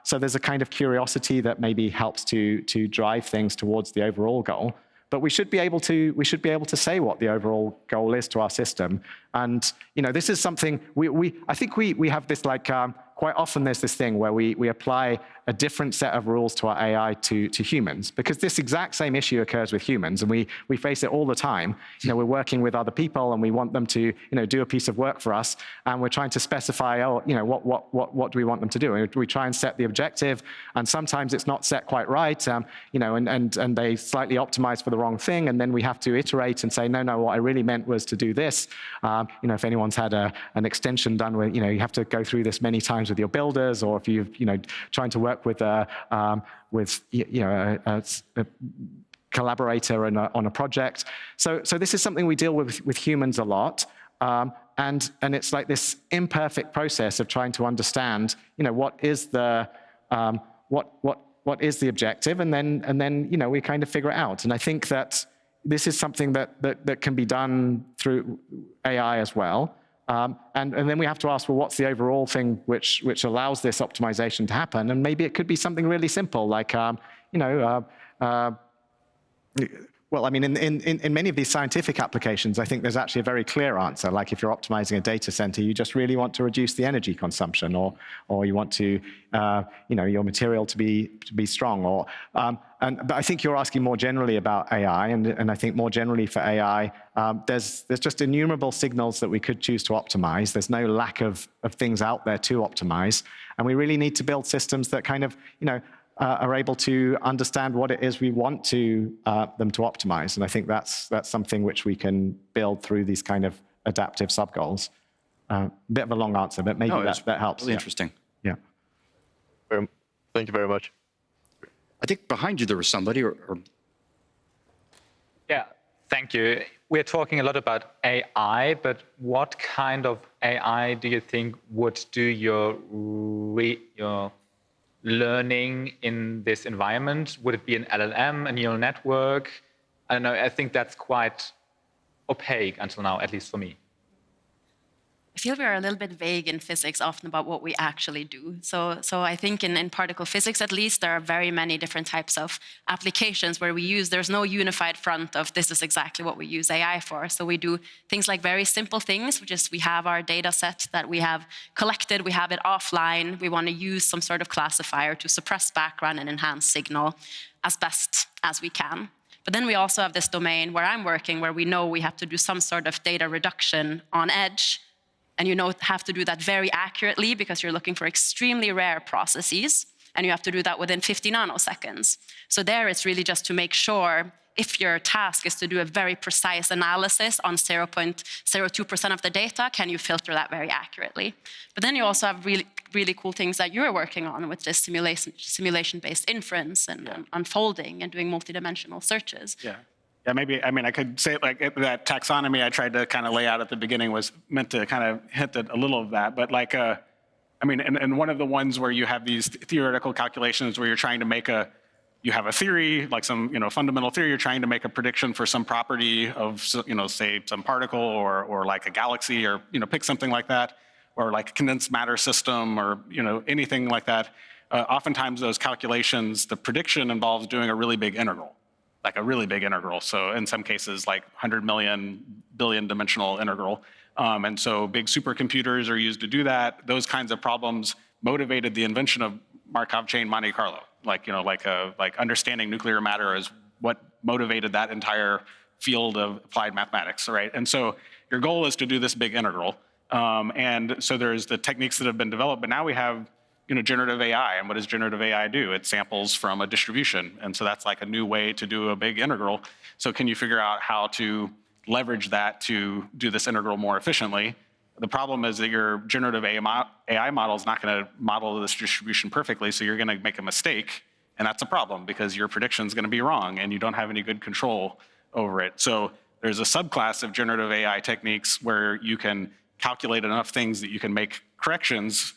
So there's a kind of curiosity that maybe helps to drive things towards the overall goal. But we should be able to say what the overall goal is to our system. And this is something I think we have this quite often there's this thing where we apply a different set of rules to our AI to humans, because this exact same issue occurs with humans, and we face it all the time. We're working with other people and we want them to do a piece of work for us, and we're trying to specify what do we want them to do, and we try and set the objective, and sometimes it's not set quite right, and they slightly optimize for the wrong thing, and then we have to iterate and say, no, what I really meant was to do this. If anyone's had an extension done where you have to go through this many times with your builders, or if you're trying to work with a collaborator on a project. So this is something we deal with humans a lot, and it's like this imperfect process of trying to understand what is the what is the objective, and then we kind of figure it out. And I think that this is something that can be done through AI as well. And then we have to ask, well, what's the overall thing which allows this optimization to happen? And maybe it could be something really simple, like Well, I mean, in many of these scientific applications, I think there's actually a very clear answer. Like if you're optimizing a data center, you just really want to reduce the energy consumption, or you want to, your material to be strong. But I think you're asking more generally about AI, and I think more generally for AI, there's just innumerable signals that we could choose to optimize. There's no lack of things out there to optimize, and we really need to build systems that kind of, are able to understand what it is we want them to optimize. And I think that's something which we can build through these kind of adaptive sub-goals. Bit of a long answer, but maybe that helps. Really interesting. Yeah. Thank you very much. I think behind you there was somebody, or Yeah, thank you. We're talking a lot about AI, but what kind of AI do you think would do your learning in this environment? Would it be an LLM, a neural network? I don't know. I think that's quite opaque until now, at least for me. I feel we are a little bit vague in physics often about what we actually do. So I think in particle physics, at least, there are very many different types of applications where there's no unified front of this is exactly what we use AI for. So we do things like very simple things, which is we have our data set that we have collected, we have it offline, we want to use some sort of classifier to suppress background and enhance signal as best as we can. But then we also have this domain where I'm working, where we know we have to do some sort of data reduction on edge. And you have to do that very accurately because you're looking for extremely rare processes, and you have to do that within 50 nanoseconds. So there it's really just to make sure if your task is to do a very precise analysis on 0.02% of the data, can you filter that very accurately? But then you also have really, really cool things that you're working on with this simulation-based inference and unfolding and doing multidimensional searches. Yeah. Yeah, maybe, I could say like that taxonomy I tried to kind of lay out at the beginning was meant to kind of hint at a little of that. But like, and one of the ones where you have these theoretical calculations where you're trying to you have a theory, like some, fundamental theory, you're trying to make a prediction for some property of, say some particle or like a galaxy or, pick something like that, or like a condensed matter system or, anything like that. Oftentimes those calculations, the prediction involves doing a really big integral. Like a really big integral. So in some cases, like 100 million billion dimensional integral. And so big supercomputers are used to do that. Those kinds of problems motivated the invention of Markov chain Monte Carlo. Like, like understanding nuclear matter is what motivated that entire field of applied mathematics, right? And so your goal is to do this big integral. And so there's the techniques that have been developed, but now we have generative AI. And what does generative AI do? It samples from a distribution. And so that's like a new way to do a big integral. So can you figure out how to leverage that to do this integral more efficiently? The problem is that your generative AI model is not going to model this distribution perfectly, so you're going to make a mistake. And that's a problem because your prediction is going to be wrong and you don't have any good control over it. So there's a subclass of generative AI techniques where you can calculate enough things that you can make corrections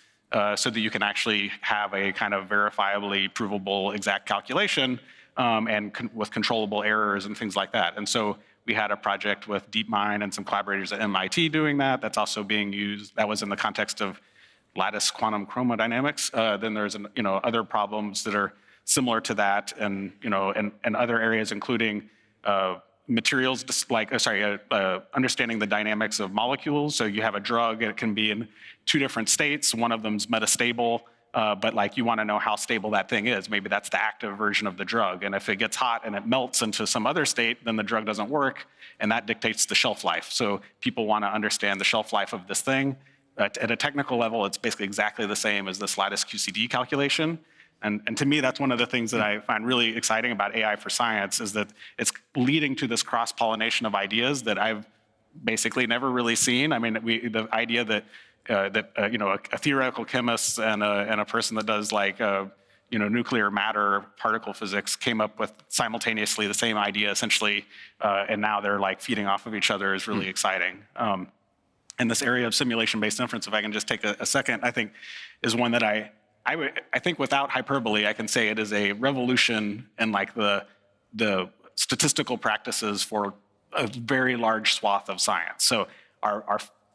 so that you can actually have a kind of verifiably provable exact calculation and with controllable errors and things like that. And so we had a project with DeepMind and some collaborators at MIT doing that. That's also being used. That was in the context of lattice quantum chromodynamics. Then there's other problems that are similar to that, and and other areas, including materials, understanding the dynamics of molecules. So you have a drug, it can be in two different states. One of them's metastable, but like you want to know how stable that thing is. Maybe that's the active version of the drug. And if it gets hot and it melts into some other state, then the drug doesn't work, and that dictates the shelf life. So people want to understand the shelf life of this thing. At a technical level, it's basically exactly the same as this lattice QCD calculation. And to me, that's one of the things that I find really exciting about AI for science is that it's leading to this cross-pollination of ideas that I've basically never really seen. I mean, the idea that a theoretical chemist and a person that does like nuclear matter particle physics came up with simultaneously the same idea essentially, and now they're like feeding off of each other is really exciting. And this area of simulation-based inference, if I can just take a second, I think is one that I think without hyperbole, I can say it is a revolution in like the statistical practices for a very large swath of science. So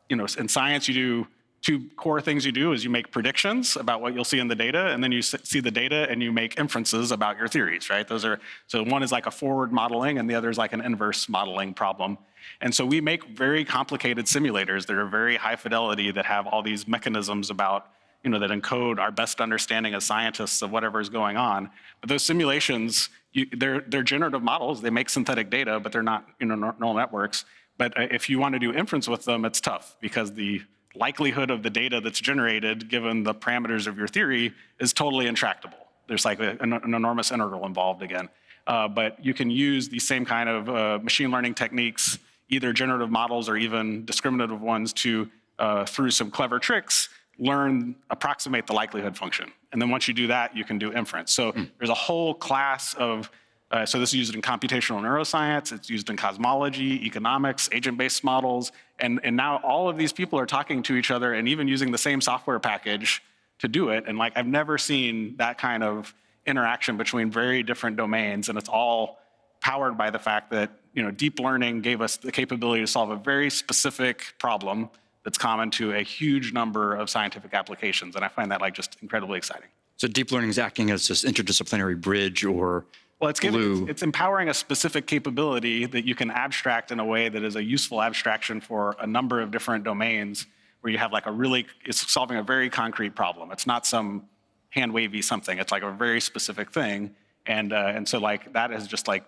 in science, you do two core things you do is you make predictions about what you'll see in the data, and then you see the data and you make inferences about your theories, right? So one is like a forward modeling and the other is like an inverse modeling problem. And so we make very complicated simulators that are very high fidelity that have all these mechanisms about, that encode our best understanding as scientists of whatever is going on. But those simulations, they're generative models. They make synthetic data, but they're not neural networks. But if you want to do inference with them, it's tough because the likelihood of the data that's generated, given the parameters of your theory, is totally intractable. There's like an enormous integral involved again. But you can use these same kind of machine learning techniques, either generative models or even discriminative ones, to, through some clever tricks, approximate the likelihood function. And then once you do that, you can do inference. So there's a whole class of, so this is used in computational neuroscience, it's used in cosmology, economics, agent-based models, and now all of these people are talking to each other and even using the same software package to do it. And like, I've never seen that kind of interaction between very different domains, and it's all powered by the fact that deep learning gave us the capability to solve a very specific problem that's common to a huge number of scientific applications. And I find that like just incredibly exciting. So deep learning is acting as this interdisciplinary bridge or Well, it's empowering a specific capability that you can abstract in a way that is a useful abstraction for a number of different domains where you have like it's solving a very concrete problem. It's not some hand-wavy something. It's like a very specific thing. And so like that is just like,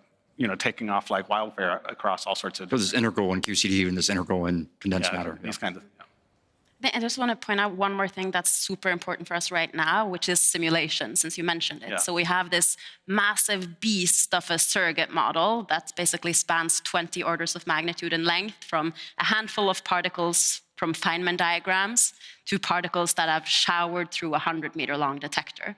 taking off like wildfire across all sorts of. So this integral in QCD and this integral in condensed matter. These kinds of. I just want to point out one more thing that's super important for us right now, which is simulation, since you mentioned it. Yeah. So we have this massive beast of a surrogate model that basically spans 20 orders of magnitude in length, from a handful of particles from Feynman diagrams to particles that have showered through a 100-meter-long detector.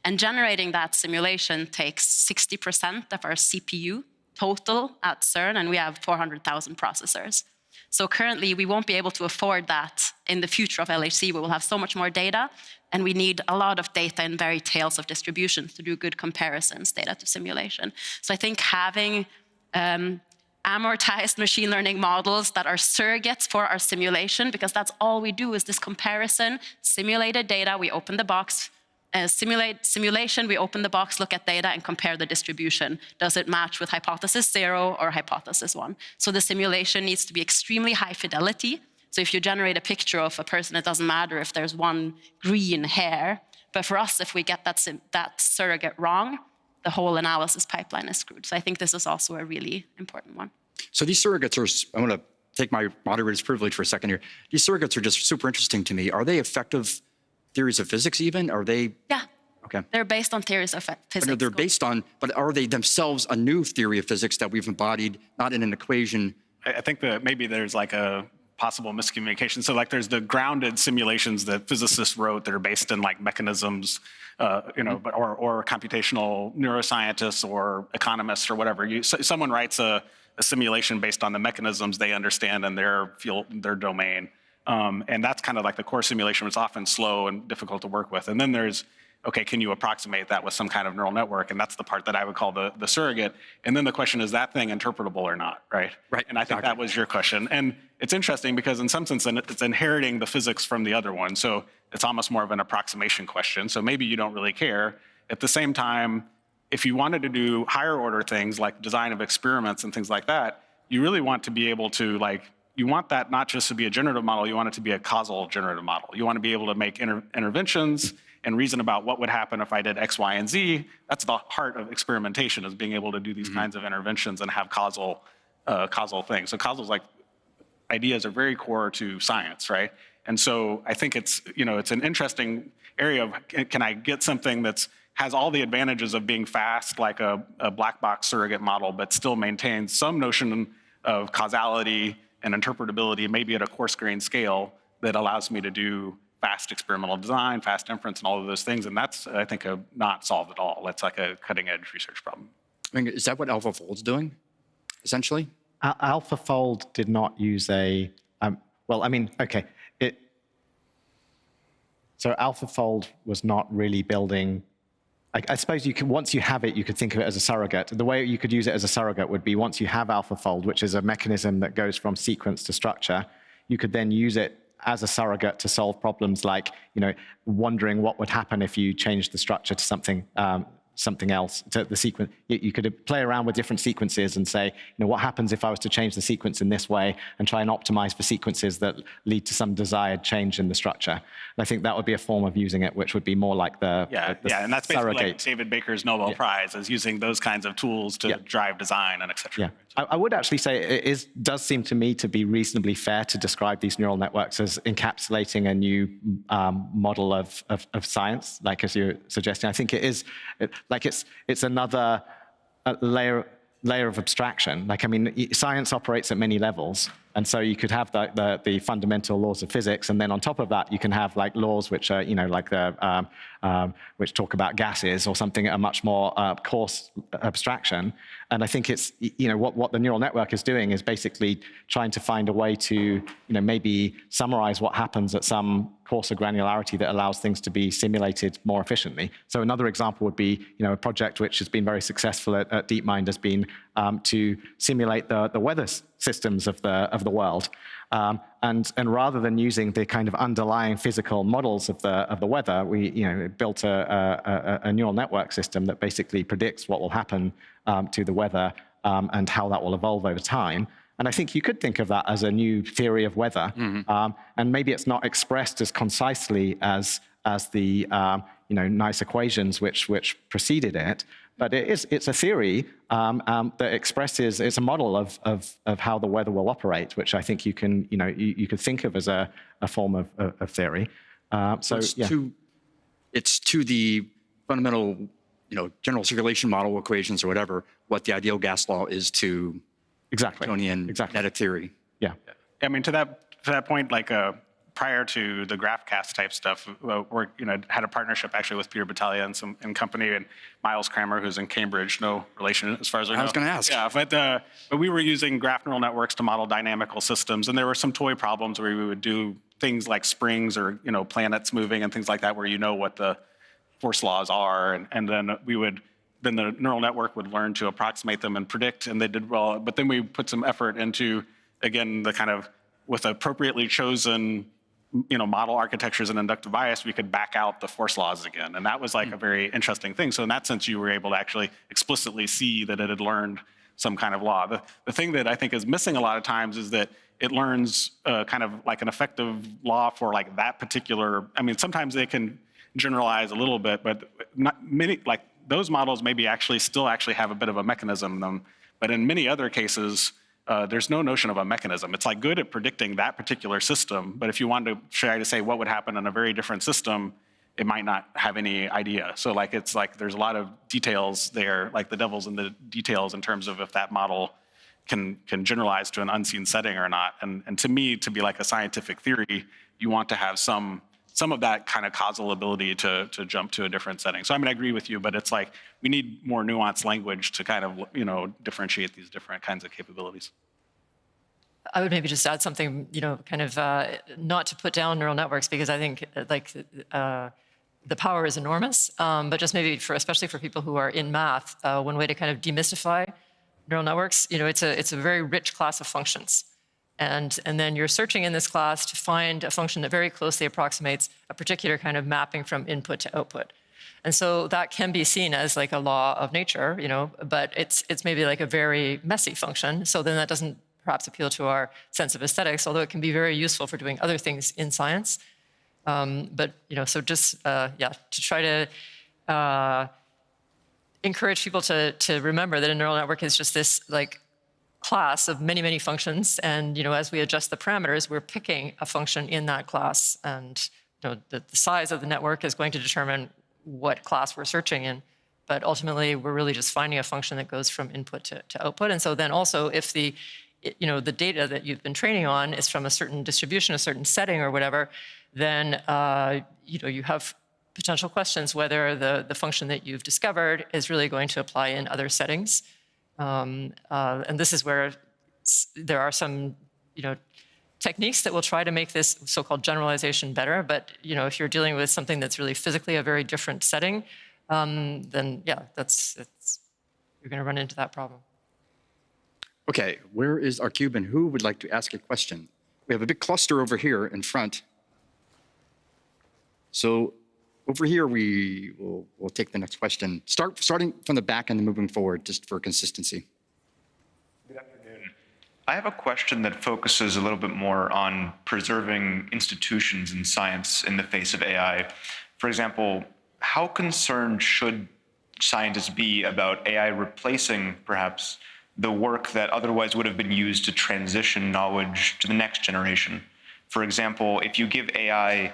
And generating that simulation takes 60% of our CPU total at CERN, and we have 400,000 processors. So currently, we won't be able to afford that in the future of LHC. We will have so much more data, and we need a lot of data in varied tails of distributions to do good comparisons, data to simulation. So I think having amortized machine learning models that are surrogates for our simulation, because that's all we do is this comparison, simulated data, we open the box, simulation, we open the box, look at data, and compare the distribution. Does it match with hypothesis 0 or hypothesis 1? So the simulation needs to be extremely high fidelity. So if you generate a picture of a person, it doesn't matter if there's one green hair. But for us, if we get that surrogate wrong, the whole analysis pipeline is screwed. So I think this is also a really important one. So these surrogates are, I want to take my moderator's privilege for a second here. These surrogates are just super interesting to me. Are they effective theories of physics even? Are they? Yeah. Okay. They're based on theories of physics. They're based on, but are they themselves a new theory of physics that we've embodied, not in an equation? I think that maybe there's like a possible miscommunication. So like there's the grounded simulations that physicists wrote that are based in like mechanisms, or computational neuroscientists or economists or whatever. Someone writes a simulation based on the mechanisms they understand in their field, their domain. And that's kind of like the core simulation, which is often slow and difficult to work with. And then there's, okay, can you approximate that with some kind of neural network? And that's the part that I would call the surrogate. And then the question is that thing interpretable or not, right? Right. And I think that was your question. And it's interesting because in some sense, it's inheriting the physics from the other one. So it's almost more of an approximation question. So maybe you don't really care. At the same time, if you wanted to do higher order things like design of experiments and things like that, you really want to be able to you want that not just to be a generative model, you want it to be a causal generative model. You want to be able to make interventions and reason about what would happen if I did X, Y, and Z. That's the heart of experimentation, is being able to do these kinds of interventions and have causal things. So causal ideas are very core to science, right? And so I think it's an interesting area of, can I get something has all the advantages of being fast, like a black box surrogate model, but still maintains some notion of causality and interpretability, maybe at a coarse grain scale, that allows me to do fast experimental design, fast inference, and all of those things. And that's, I think, not solved at all. That's like a cutting edge research problem. I mean, is that what AlphaFold's doing, essentially? AlphaFold did not use so AlphaFold was not really building. I suppose you can, once you have it, you could think of it as a surrogate. The way you could use it as a surrogate would be once you have AlphaFold, which is a mechanism that goes from sequence to structure, you could then use it as a surrogate to solve problems like, wondering what would happen if you changed the structure to something else, to the sequence. You could play around with different sequences and say, what happens if I was to change the sequence in this way and try and optimize for sequences that lead to some desired change in the structure. And I think that would be a form of using it, which would be more like the and that's basically surrogate. like David Baker's Nobel Prize, is using those kinds of tools to drive design and et cetera. Yeah. I would actually say it does seem to me to be reasonably fair to describe these neural networks as encapsulating a new model of science, like as you're suggesting. I think it is, it's another layer of abstraction. Like, I mean, science operates at many levels. And so you could have the fundamental laws of physics, and then on top of that, you can have like laws which are, like which talk about gases or something at a much more coarse abstraction. And I think it's, what the neural network is doing is basically trying to find a way to, maybe summarize what happens at some coarser granularity that allows things to be simulated more efficiently. So another example would be, a project which has been very successful at DeepMind has been to simulate the weather systems of the world. And rather than using the kind of underlying physical models of the weather, we built a neural network system that basically predicts what will happen to the weather and how that will evolve over time. And I think you could think of that as a new theory of weather. And maybe it's not expressed as concisely as the nice equations which preceded it, but it's a theory that expresses, it's a model of how the weather will operate, which I think you can you could think of as a form of theory. It's to the fundamental general circulation model equations or whatever what the ideal gas law is to Newtonian kinetic theory. Yeah. I mean, to that point, like prior to the GraphCast type stuff, we had a partnership actually with Peter Battaglia and company, and Miles Kramer, who's in Cambridge, no relation as far as I know. I was going to ask. Yeah, but we were using graph neural networks to model dynamical systems, and there were some toy problems where we would do things like springs or planets moving and things like that, where what the force laws are, and then then the neural network would learn to approximate them and predict, and they did well. But then we put some effort into, again, the kind of, with appropriately chosen model architectures and inductive bias, we could back out the force laws again. And that was like a very interesting thing. So in that sense, you were able to actually explicitly see that it had learned some kind of law. The thing that I think is missing a lot of times is that it learns kind of like an effective law for like that particular, I mean, sometimes they can generalize a little bit, but not many, like those models maybe still have a bit of a mechanism in them. But in many other cases, there's no notion of a mechanism. It's like good at predicting that particular system, but if you wanted to try to say what would happen in a very different system, it might not have any idea. So like it's like there's a lot of details there, like the devil's in the details in terms of if that model can generalize to an unseen setting or not. And to me, to be like a scientific theory, you want to have some of that kind of causal ability to jump to a different setting. So I mean, I agree with you, but it's like we need more nuanced language to kind of differentiate these different kinds of capabilities. I would maybe just add something, kind of not to put down neural networks, because I think like the power is enormous, but just maybe especially for people who are in math, one way to kind of demystify neural networks, it's a very rich class of functions. And then you're searching in this class to find a function that very closely approximates a particular kind of mapping from input to output. And so that can be seen as like a law of nature, but it's maybe like a very messy function. So then that doesn't perhaps appeal to our sense of aesthetics, although it can be very useful for doing other things in science. But so just to try to encourage people to remember that a neural network is just this like class of many, many functions. And, as we adjust the parameters, we're picking a function in that class. And, the size of the network is going to determine what class we're searching in. But ultimately, we're really just finding a function that goes from input to output. And so then also if the data that you've been training on is from a certain distribution, a certain setting or whatever, then, you have potential questions whether the function that you've discovered is really going to apply in other settings. And this is where there are some, techniques that will try to make this so-called generalization better. But, if you're dealing with something that's really physically a very different setting, then yeah, you're going to run into that problem. Okay, where is our cube and who would like to ask a question? we have a big cluster over here in front. So over here, we'll take the next question. Starting from the back and then moving forward, just for consistency. I have a question that focuses a little bit more on preserving institutions in science in the face of AI. For example, how concerned should scientists be about AI replacing, perhaps, the work that otherwise would have been used to transition knowledge to the next generation? For example, if you give AI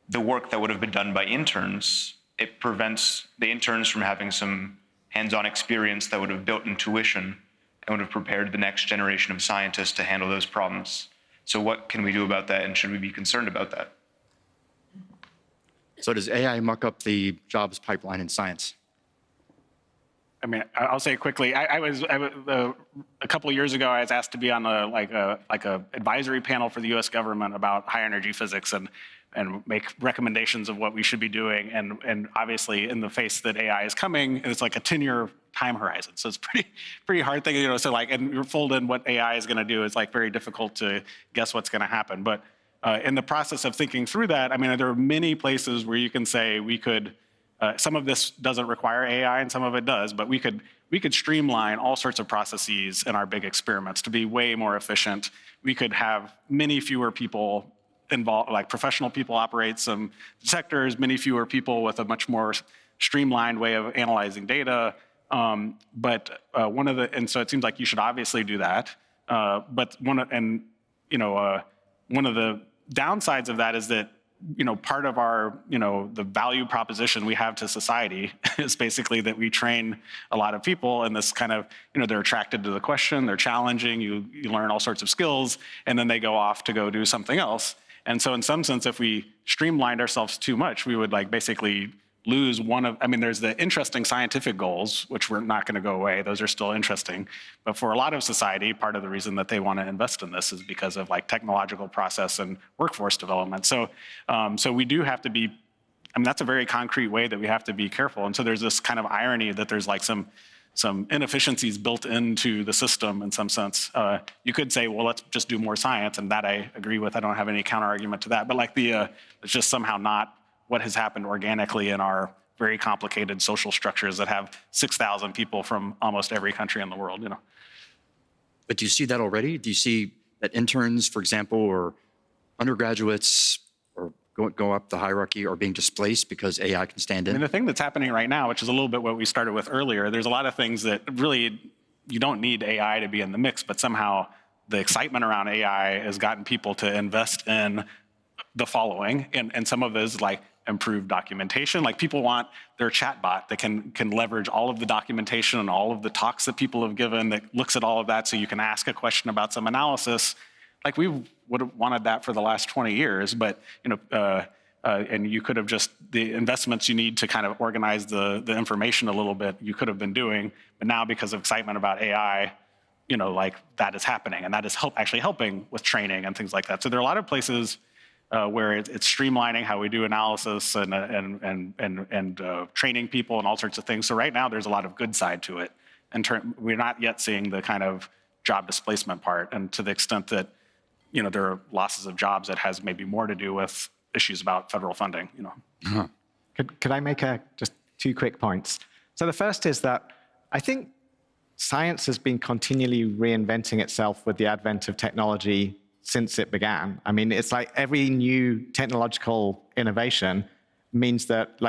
the work that would have been done by interns, it prevents the interns from having some hands-on experience that would have built intuition and would have prepared the next generation of scientists to handle those problems. So what can we do about that, and should we be concerned about that? So does AI muck up the jobs pipeline in science? I mean, I'll say quickly. A couple of years ago, I was asked to be on a advisory panel for the U.S. government about high energy physics and make recommendations of what we should be doing. And obviously, in the face that AI is coming, it's like a 10-year time horizon. So it's pretty hard thing, and you're fold in what AI is going to do. It's like very difficult to guess what's going to happen. But in the process of thinking through that, I mean, there are many places where you can say we could. Some of this doesn't require AI, and some of it does. But we could streamline all sorts of processes in our big experiments to be way more efficient. We could have many fewer people involved, like professional people operate some detectors, many fewer people with a much more streamlined way of analyzing data. And so it seems like you should obviously do that. But one of the downsides of that is that, part of our, the value proposition we have to society is basically that we train a lot of people, and this kind of, they're attracted to the question, they're challenging, you learn all sorts of skills, and then they go off to go do something else. And so in some sense, if we streamlined ourselves too much, we would basically lose there's the interesting scientific goals, which we're not going to go away. Those are still interesting. But for a lot of society, part of the reason that they want to invest in this is because of technological process and workforce development. So we do have to be, that's a very concrete way that we have to be careful. And so there's this kind of irony that there's some inefficiencies built into the system in some sense. You could say, well, let's just do more science, and that I agree with. I don't have any counter argument to that. But it's just somehow not what has happened organically in our very complicated social structures that have 6,000 people from almost every country in the world. But do you see that already? Do you see that interns, for example, or undergraduates, or go up the hierarchy, are being displaced because AI can stand in? And the thing that's happening right now, which is a little bit what we started with earlier, there's a lot of things that really you don't need AI to be in the mix, but somehow the excitement around AI has gotten people to invest in the following, and some of it is improved documentation. People want their chatbot that can leverage all of the documentation and all of the talks that people have given that looks at all of that, so you can ask a question about some analysis. We would have wanted that for the last 20 years, but and you could have just, the investments you need to kind of organize the information a little bit, you could have been doing. But now, because of excitement about AI, that is happening, and that is actually helping with training and things like that. So there are a lot of places where it's streamlining how we do analysis and training people and all sorts of things. So right now, there's a lot of good side to it. We're not yet seeing the kind of job displacement part, and to the extent that there are losses of jobs, that has maybe more to do with issues about federal funding. Uh-huh. Could I make just 2 quick points? So the first is that I think science has been continually reinventing itself with the advent of technology since it began. I mean, it's like every new technological innovation means that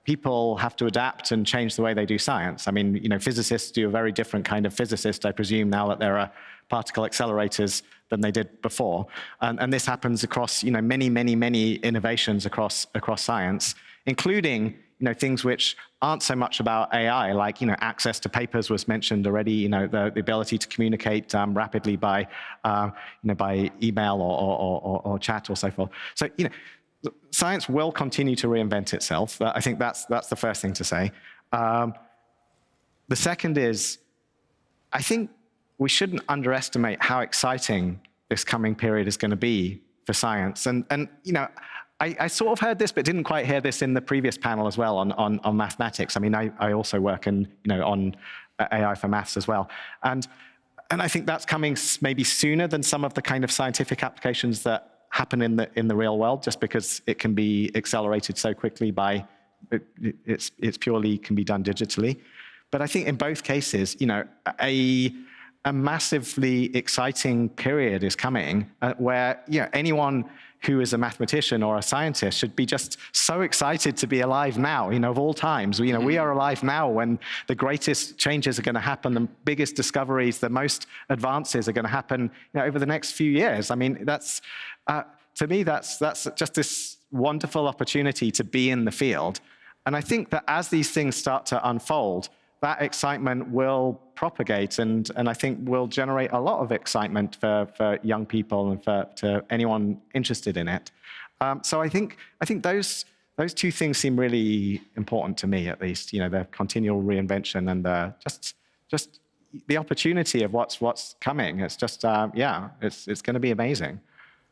people have to adapt and change the way they do science. I mean, physicists do a very different kind of physicist, I presume, now that there are particle accelerators than they did before. And this happens across, many innovations across science, including, things which aren't so much about AI, like, access to papers was mentioned already, the ability to communicate rapidly by email or chat or so forth. So, science will continue to reinvent itself. I think that's the first thing to say. The second is, I think we shouldn't underestimate how exciting this coming period is going to be for science. And I sort of heard this, but didn't quite hear this in the previous panel as well on mathematics. I mean, I also work on AI for maths as well. And I think that's coming maybe sooner than some of the kind of scientific applications that happen in the real world, just because it can be accelerated so quickly by it's purely can be done digitally. But I think in both cases, a massively exciting period is coming where anyone who is a mathematician or a scientist should be just so excited to be alive now, of all times. We are alive now when the greatest changes are going to happen, the biggest discoveries, the most advances are going to happen over the next few years. I mean, to me, that's just this wonderful opportunity to be in the field. And I think that as these things start to unfold, that excitement will propagate and I think will generate a lot of excitement for young people and to anyone interested in it. So I think those two things seem really important to me, at least. The continual reinvention and just the opportunity of what's coming. It's just it's going to be amazing.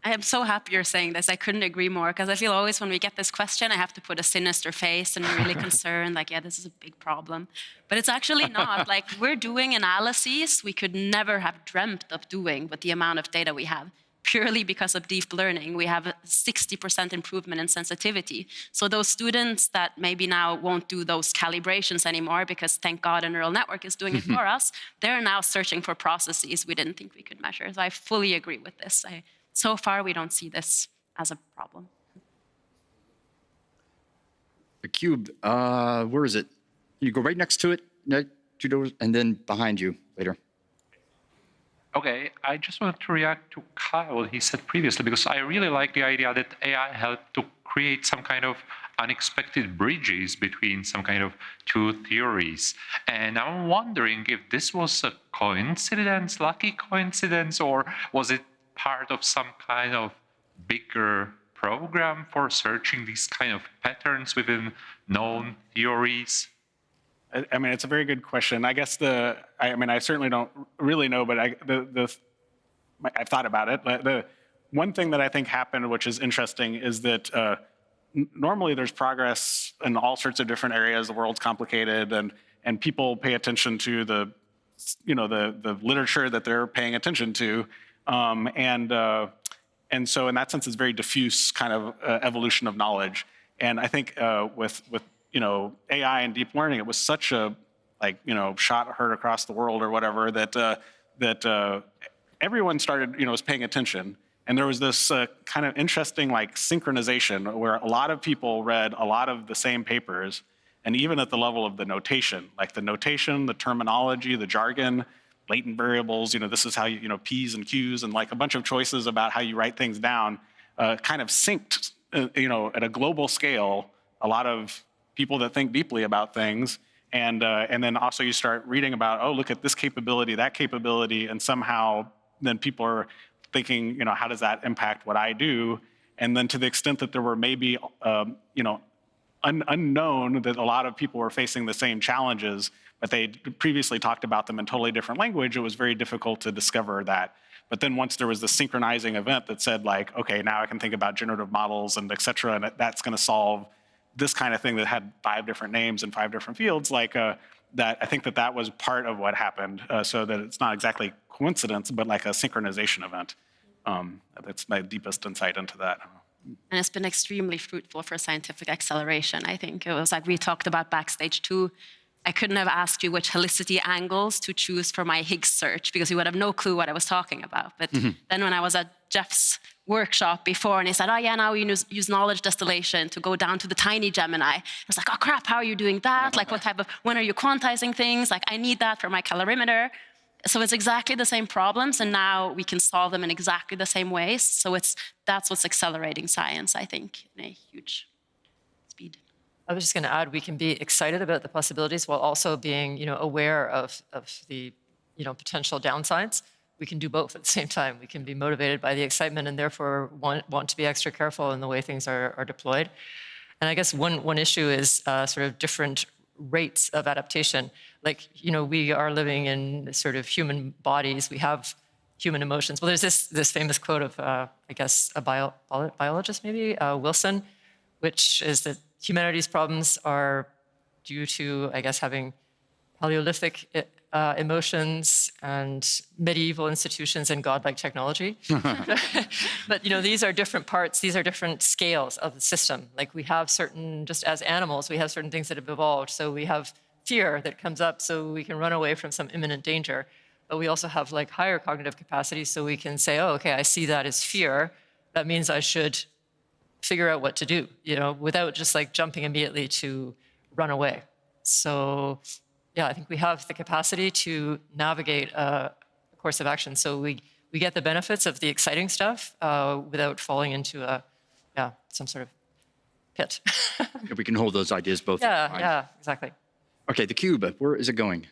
I am so happy you're saying this. I couldn't agree more, because I feel always when we get this question, I have to put a sinister face and really concerned, like, yeah, this is a big problem. But it's actually not. Like, we're doing analyses we could never have dreamt of doing with the amount of data we have, purely because of deep learning. We have a 60% improvement in sensitivity. So those students that maybe now won't do those calibrations anymore, because thank God a neural network is doing it for us, they're now searching for processes we didn't think we could measure. So I fully agree with this. So far, we don't see this as a problem. The cube, where is it? You go right next to it, two doors, and then behind you later. Okay, I just wanted to react to Kyle, what he said previously, because I really like the idea that AI helped to create some kind of unexpected bridges between some kind of two theories. And I'm wondering if this was a coincidence, lucky coincidence, or was it part of some kind of bigger program for searching these kind of patterns within known theories? I mean, it's a very good question. I guess I certainly don't really know, but I've thought about it. The one thing that I think happened, which is interesting, is that normally there's progress in all sorts of different areas. The world's complicated, and people pay attention to the literature that they're paying attention to. And so in that sense, it's very diffuse kind of evolution of knowledge. And I think with AI and deep learning, it was such a shot heard across the world or whatever that everyone started was paying attention. And there was this kind of interesting synchronization where a lot of people read a lot of the same papers, and even at the level of the notation, the terminology, the jargon, latent variables, this is how P's and Q's and a bunch of choices about how you write things down, kind of synced, at a global scale, a lot of people that think deeply about things. And then also you start reading about, oh, look at this capability, that capability, and somehow then people are thinking, how does that impact what I do? And then to the extent that there were maybe, unknown that a lot of people were facing the same challenges, but they previously talked about them in totally different language, it was very difficult to discover that. But then once there was the synchronizing event that said okay, now I can think about generative models and et cetera, and that's going to solve this kind of thing that had 5 different names in 5 different fields, that I think that was part of what happened, so that it's not exactly coincidence, but a synchronization event. That's my deepest insight into that. And it's been extremely fruitful for scientific acceleration. I think it was we talked about backstage too. I couldn't have asked you which helicity angles to choose for my Higgs search, because you would have no clue what I was talking about. But then when I was at Jeff's workshop before, and he said, oh yeah, now we use knowledge distillation to go down to the tiny Gemini. I was like, oh crap, how are you doing that? When are you quantizing things? I need that for my calorimeter. So it's exactly the same problems, and now we can solve them in exactly the same ways. So that's what's accelerating science, I think, in a huge speed. I was just going to add, we can be excited about the possibilities while also being, aware of the, potential downsides. We can do both at the same time. We can be motivated by the excitement and therefore want to be extra careful in the way things are deployed. And I guess one issue is sort of different rates of adaptation. We are living in sort of human bodies. We have human emotions. Well, there's this famous quote of, a biologist maybe, Wilson, which is that humanity's problems are due to, having Paleolithic emotions and medieval institutions and godlike technology. But these are different parts, these are different scales of the system. Like we have certain, just as animals, we have certain things that have evolved. So we have fear that comes up so we can run away from some imminent danger. But we also have like higher cognitive capacity so we can say, oh, okay, I see that as fear. That means I should figure out what to do, without just like jumping immediately to run away. So yeah, I think we have the capacity to navigate a course of action. So we get the benefits of the exciting stuff without falling into some sort of pit. If we can hold those ideas both. Yeah, exactly. Okay, the cube, where is it going?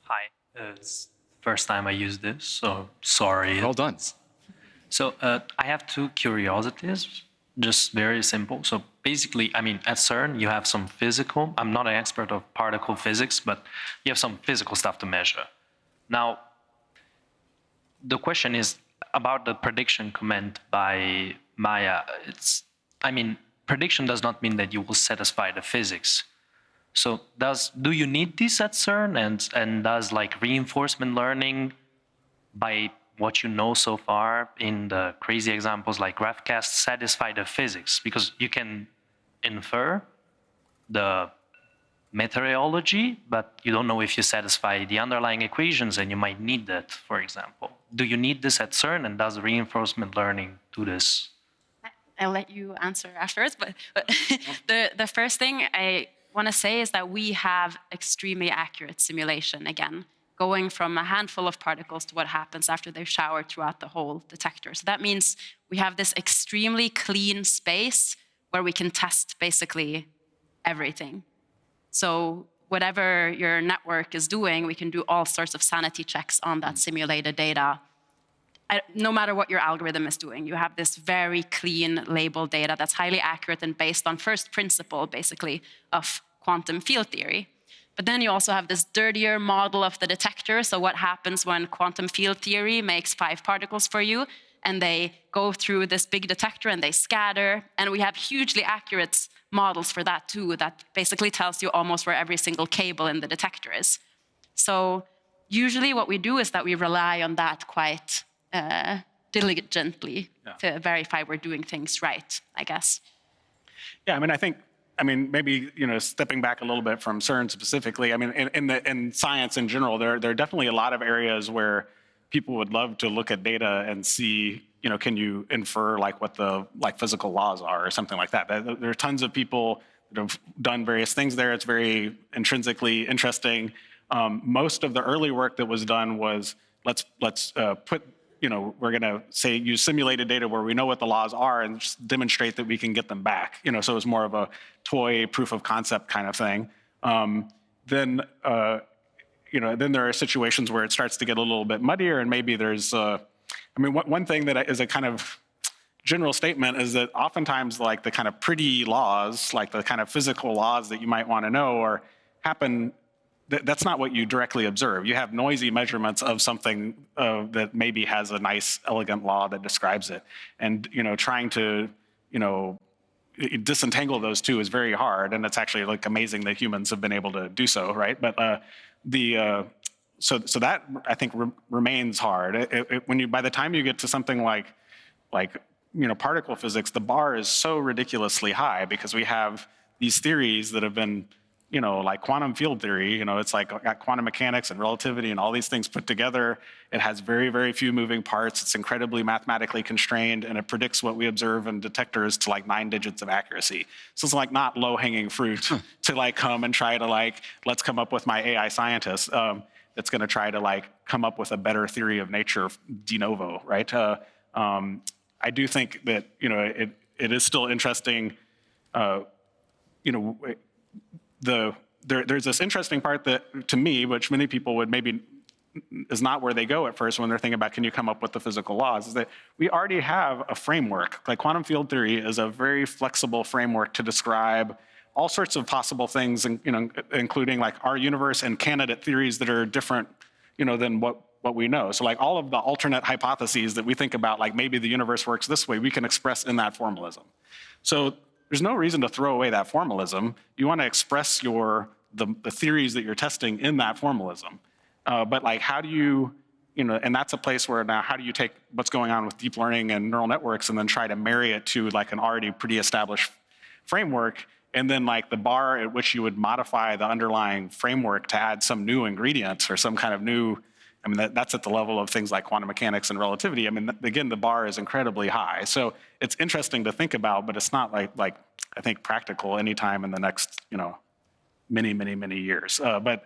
Hi, it's the first time I use this, so sorry. Well done. So I have two curiosities, just very simple. So basically, I mean, at CERN, you have some physical, I'm not an expert of particle physics, but you have some physical stuff to measure. Now, the question is about the prediction comment by Maya. Prediction does not mean that you will satisfy the physics. So do you need this at CERN? And does like reinforcement learning by what you know so far in the crazy examples like GraphCast satisfy the physics? Because you can infer the meteorology, but you don't know if you satisfy the underlying equations, and you might need that, for example. Do you need this at CERN, and does reinforcement learning do this? I'll let you answer afterwards, but the first thing I want to say is that we have extremely accurate simulation, again, going from a handful of particles to what happens after they've showered throughout the whole detector. So that means we have this extremely clean space where we can test basically everything. So whatever your network is doing, we can do all sorts of sanity checks on that simulated data. No matter what your algorithm is doing, you have this very clean labeled data that's highly accurate and based on first principle, basically, of quantum field theory. But then you also have this dirtier model of the detector. So what happens when quantum field theory makes 5 particles for you, and they go through this big detector and they scatter, and we have hugely accurate models for that too, that basically tells you almost where every single cable in the detector is. So usually what we do is that we rely on that quite diligently to verify we're doing things right, I guess. Yeah, I mean, maybe, stepping back a little bit from CERN specifically, I mean, in science in general, there are definitely a lot of areas where people would love to look at data and see, can you infer what the physical laws are or something like that. There are tons of people that have done various things there. It's very intrinsically interesting. Most of the early work that was done was let's put, we're going to say use simulated data where we know what the laws are and just demonstrate that we can get them back. So it's more of a toy proof of concept kind of thing. Then there are situations where it starts to get a little bit muddier, and maybe there's, one thing that is a kind of general statement is that oftentimes the kind of pretty laws, like the kind of physical laws that you might want to know happen. That's not what you directly observe. You have noisy measurements of something that maybe has a nice, elegant law that describes it. And, trying to, disentangle those two is very hard. And it's actually amazing that humans have been able to do so, right? But so that I think remains hard. By the time you get to something like particle physics, the bar is so ridiculously high because we have these theories that have been, like quantum field theory, it's got quantum mechanics and relativity and all these things put together. It has very, very few moving parts. It's incredibly mathematically constrained, and it predicts what we observe in detectors to 9 digits of accuracy. So it's not low-hanging fruit to come and try to let's come up with my AI scientist that's going to try to come up with a better theory of nature de novo, right? I do think that, it is still interesting, there's this interesting part that, to me, which many people would maybe is not where they go at first when they're thinking about can you come up with the physical laws, is that we already have a framework. Quantum field theory is a very flexible framework to describe all sorts of possible things, including our universe and candidate theories that are different, than what we know. So all of the alternate hypotheses that we think about, maybe the universe works this way, we can express in that formalism. So there's no reason to throw away that formalism. You want to express your the theories that you're testing in that formalism. But like, how do you, and that's a place where now how do you take what's going on with deep learning and neural networks and then try to marry it to like an already pretty established framework, and then like the bar at which you would modify the underlying framework to add some new ingredients or some kind of new, I mean, that's at the level of things like quantum mechanics and relativity. I mean, again, the bar is incredibly high. So it's interesting to think about, but it's not like I think practical anytime in the next, many years. But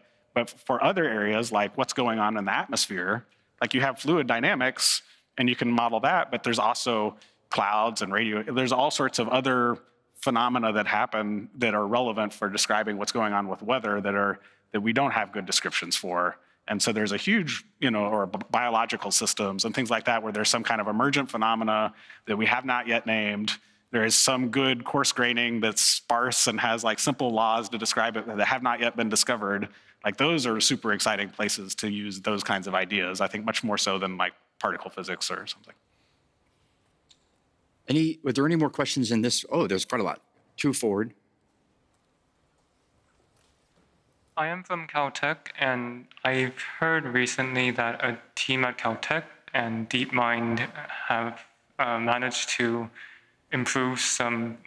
for other areas, like what's going on in the atmosphere, like you have fluid dynamics and you can model that, but there's also clouds and radio. There's all sorts of other phenomena that happen that are relevant for describing what's going on with weather that we don't have good descriptions for. And so there's a huge, or biological systems and things like that, where there's some kind of emergent phenomena that we have not yet named. There is some good coarse graining that's sparse and has like simple laws to describe it that have not yet been discovered. Like those are super exciting places to use those kinds of ideas, I think much more so than like particle physics or something. Were there any more questions in this? Oh, there's quite a lot. 2 forward. I am from Caltech, and I've heard recently that a team at Caltech and DeepMind have managed to improve some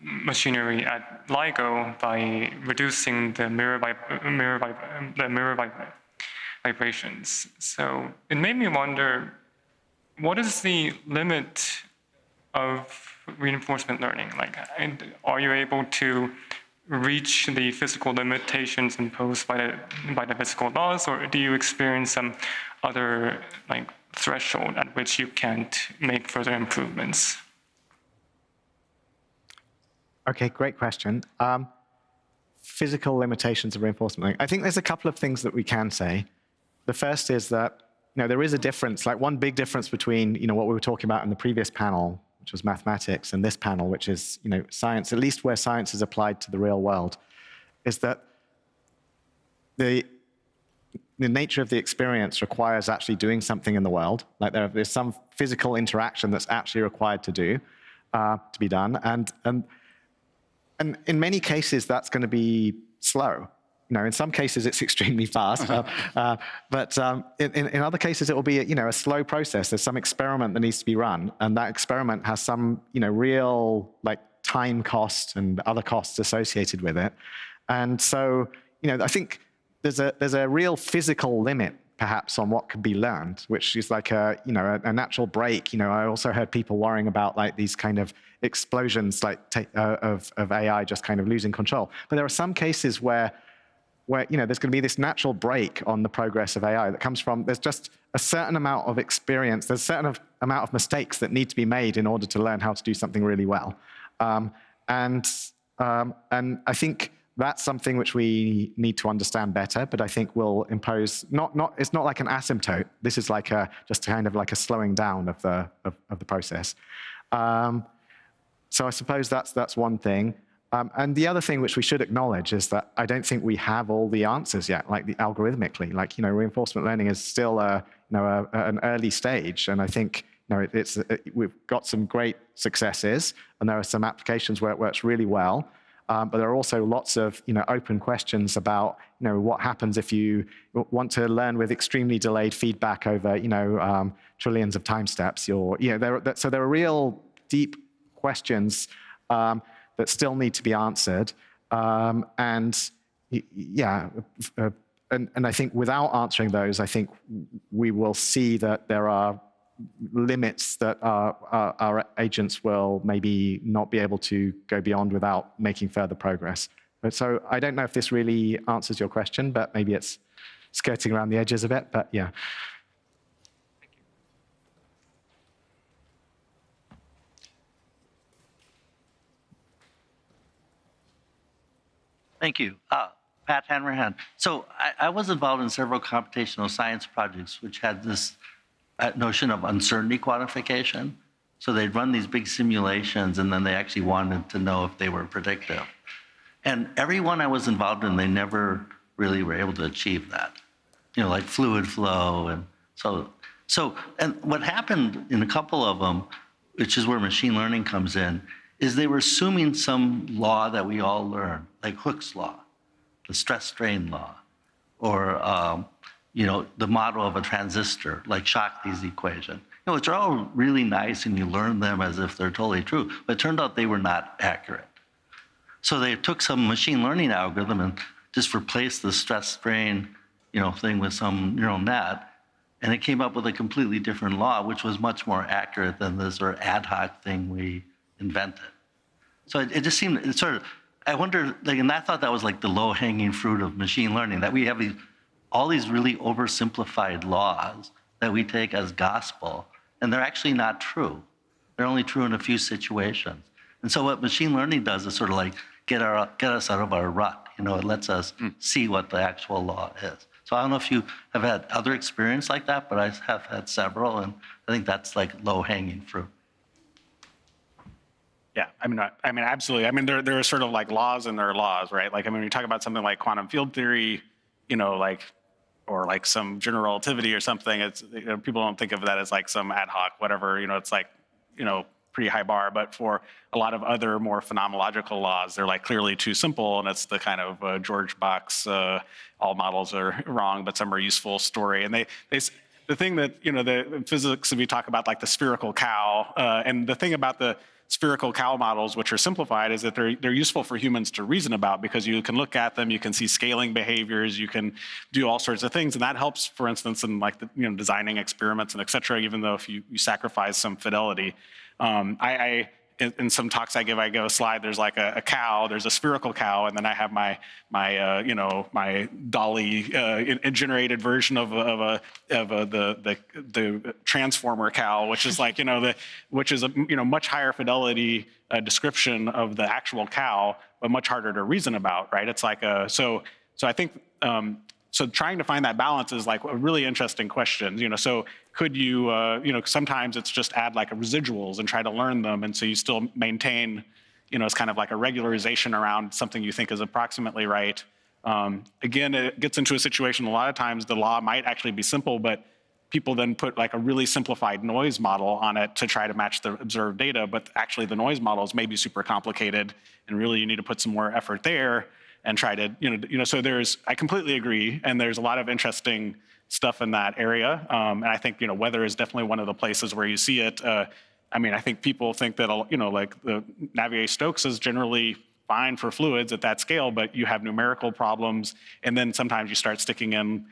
machinery at LIGO by reducing the mirror vibrations. So it made me wonder, what is the limit of reinforcement learning? Like, are you able to reach the physical limitations imposed by the physical laws, or do you experience some other like threshold at which you can't make further improvements? Okay, great question. Physical limitations of reinforcement learning. I think there's a couple of things that we can say. The first is that there is a difference, like one big difference between what we were talking about in the previous panel, which was mathematics, and this panel, which is science, at least where science is applied to the real world, is that the nature of the experience requires actually doing something in the world. Like there's some physical interaction that's actually required to be done, and in many cases that's going to be slow. In some cases it's extremely fast, but in other cases it will be a slow process. There's some experiment that needs to be run, and that experiment has some real like time cost and other costs associated with it. And so I think there's a real physical limit perhaps on what can be learned, which is like a natural break. I also heard people worrying about like these kind of explosions like of AI just kind of losing control. But there are some cases where there's going to be this natural break on the progress of AI that comes from there's just a certain amount of experience, there's a certain amount of mistakes that need to be made in order to learn how to do something really well. And I think that's something which we need to understand better, but I think will impose it's not like an asymptote. This is like just kind of like a slowing down of the process. So I suppose that's one thing. And the other thing which we should acknowledge is that I don't think we have all the answers yet, like algorithmically. Like reinforcement learning is still an early stage, and I think we've got some great successes, and there are some applications where it works really well. But there are also lots of open questions about what happens if you want to learn with extremely delayed feedback over trillions of time steps. So there are real deep questions that still need to be answered. And I think without answering those, I think we will see that there are limits that our agents will maybe not be able to go beyond without making further progress. So I don't know if this really answers your question, but maybe it's skirting around the edges a bit, but yeah. Thank you. Pat Hanrahan. So I was involved in several computational science projects which had this notion of uncertainty quantification. So they'd run these big simulations, and then they actually wanted to know if they were predictive. And every one I was involved in, they never really were able to achieve that. Like fluid flow. And and what happened in a couple of them, which is where machine learning comes in, is they were assuming some law that we all learn, like Hooke's law. the stress strain law, or the model of a transistor, like Shakti's equation, which are all really nice and you learn them as if they're totally true, but it turned out they were not accurate. So they took some machine learning algorithm and just replaced the stress strain, thing with some neural net, and it came up with a completely different law, which was much more accurate than this sort of ad hoc thing we invented. So it just seemed, I wonder, and I thought that was like the low-hanging fruit of machine learning, that we have all these really oversimplified laws that we take as gospel, and they're actually not true. They're only true in a few situations. And so what machine learning does is sort of like get us out of our rut. It lets us see what the actual law is. So I don't know if you have had other experience like that, but I have had several, and I think that's like low-hanging fruit. Yeah, absolutely. There are sort of like laws and there are laws, right? When you talk about something like quantum field theory, or like some general relativity or something, it's people don't think of that as like some ad hoc whatever. It's like pretty high bar. But for a lot of other more phenomenological laws, they're like clearly too simple, and it's the kind of George Box all models are wrong, but some are useful story. And the thing that the physics, if you talk about like the spherical cow, and the thing about the spherical cow models, which are simplified, is that they're useful for humans to reason about, because you can look at them, you can see scaling behaviors, you can do all sorts of things, and that helps, for instance, in like designing experiments and et cetera, even though if you sacrifice some fidelity. In some talks I give a slide. There's like a cow. There's a spherical cow, and then I have my Dolly generated version of the transformer cow, which is like which is a much higher fidelity description of the actual cow, but much harder to reason about, right? It's like so I think. So trying to find that balance is like a really interesting question. So could you, sometimes it's just add like residuals and try to learn them, and so you still maintain, it's kind of like a regularization around something you think is approximately right. Again, it gets into a situation a lot of times the law might actually be simple, but people then put like a really simplified noise model on it to try to match the observed data, but actually the noise models may be super complicated, and really you need to put some more effort there and try to, so I completely agree, and there's a lot of interesting stuff in that area, and I think, weather is definitely one of the places where you see it. I think people think that, like the Navier-Stokes is generally fine for fluids at that scale, but you have numerical problems, and then sometimes you start sticking in,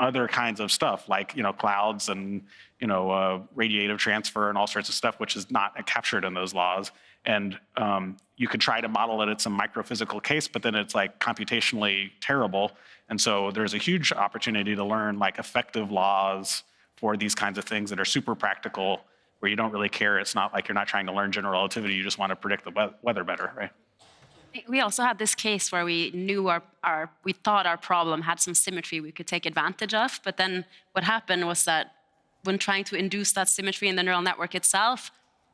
other kinds of stuff like, clouds and, radiative transfer and all sorts of stuff, which is not captured in those laws. And you could try to model it at some microphysical case, but then it's like computationally terrible. And so there's a huge opportunity to learn like effective laws for these kinds of things that are super practical, where you don't really care. It's not like you're not trying to learn general relativity. You just want to predict the weather better, right? We also had this case where we knew we thought our problem had some symmetry we could take advantage of, but then what happened was that when trying to induce that symmetry in the neural network itself,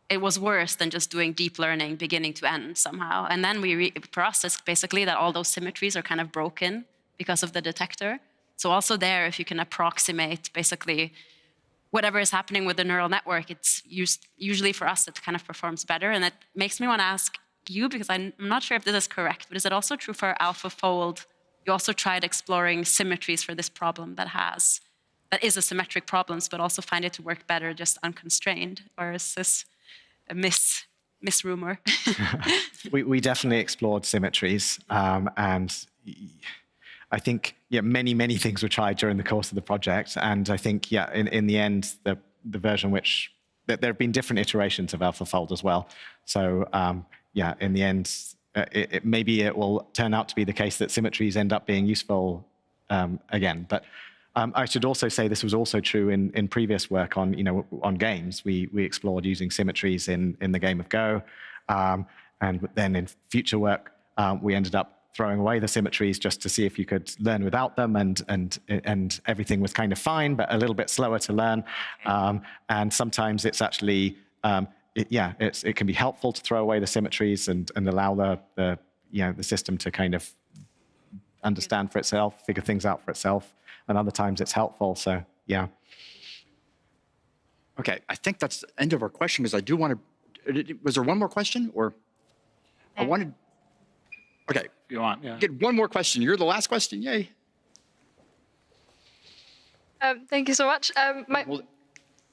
it was worse than just doing deep learning beginning to end somehow. And then we processed basically that all those symmetries are kind of broken because of the detector. So also there, if you can approximate basically whatever is happening with the neural network, it's usually for us, it kind of performs better. And it makes me want to ask you, because I'm not sure if this is correct, but is it also true for AlphaFold? You also tried exploring symmetries for this problem that is a symmetric problem, but also find it to work better just unconstrained? Or is this a misrumor? We definitely explored symmetries, and I think many things were tried during the course of the project, and I think in the end the version which there have been different iterations of AlphaFold as well. So in the end, maybe it will turn out to be the case that symmetries end up being useful again, but. I should also say this was also true in previous work on games. We explored using symmetries in the game of Go, and then in future work we ended up throwing away the symmetries just to see if you could learn without them, and everything was kind of fine, but a little bit slower to learn. And sometimes it's actually it can be helpful to throw away the symmetries and allow the system to kind of understand for itself, figure things out for itself. And other times it's helpful, so yeah. Okay, I think that's the end of our question, because I do want to, was there one more question, or? I wanted, Okay, If you want, yeah. get one more question. You're the last question. Yay. Thank you so much.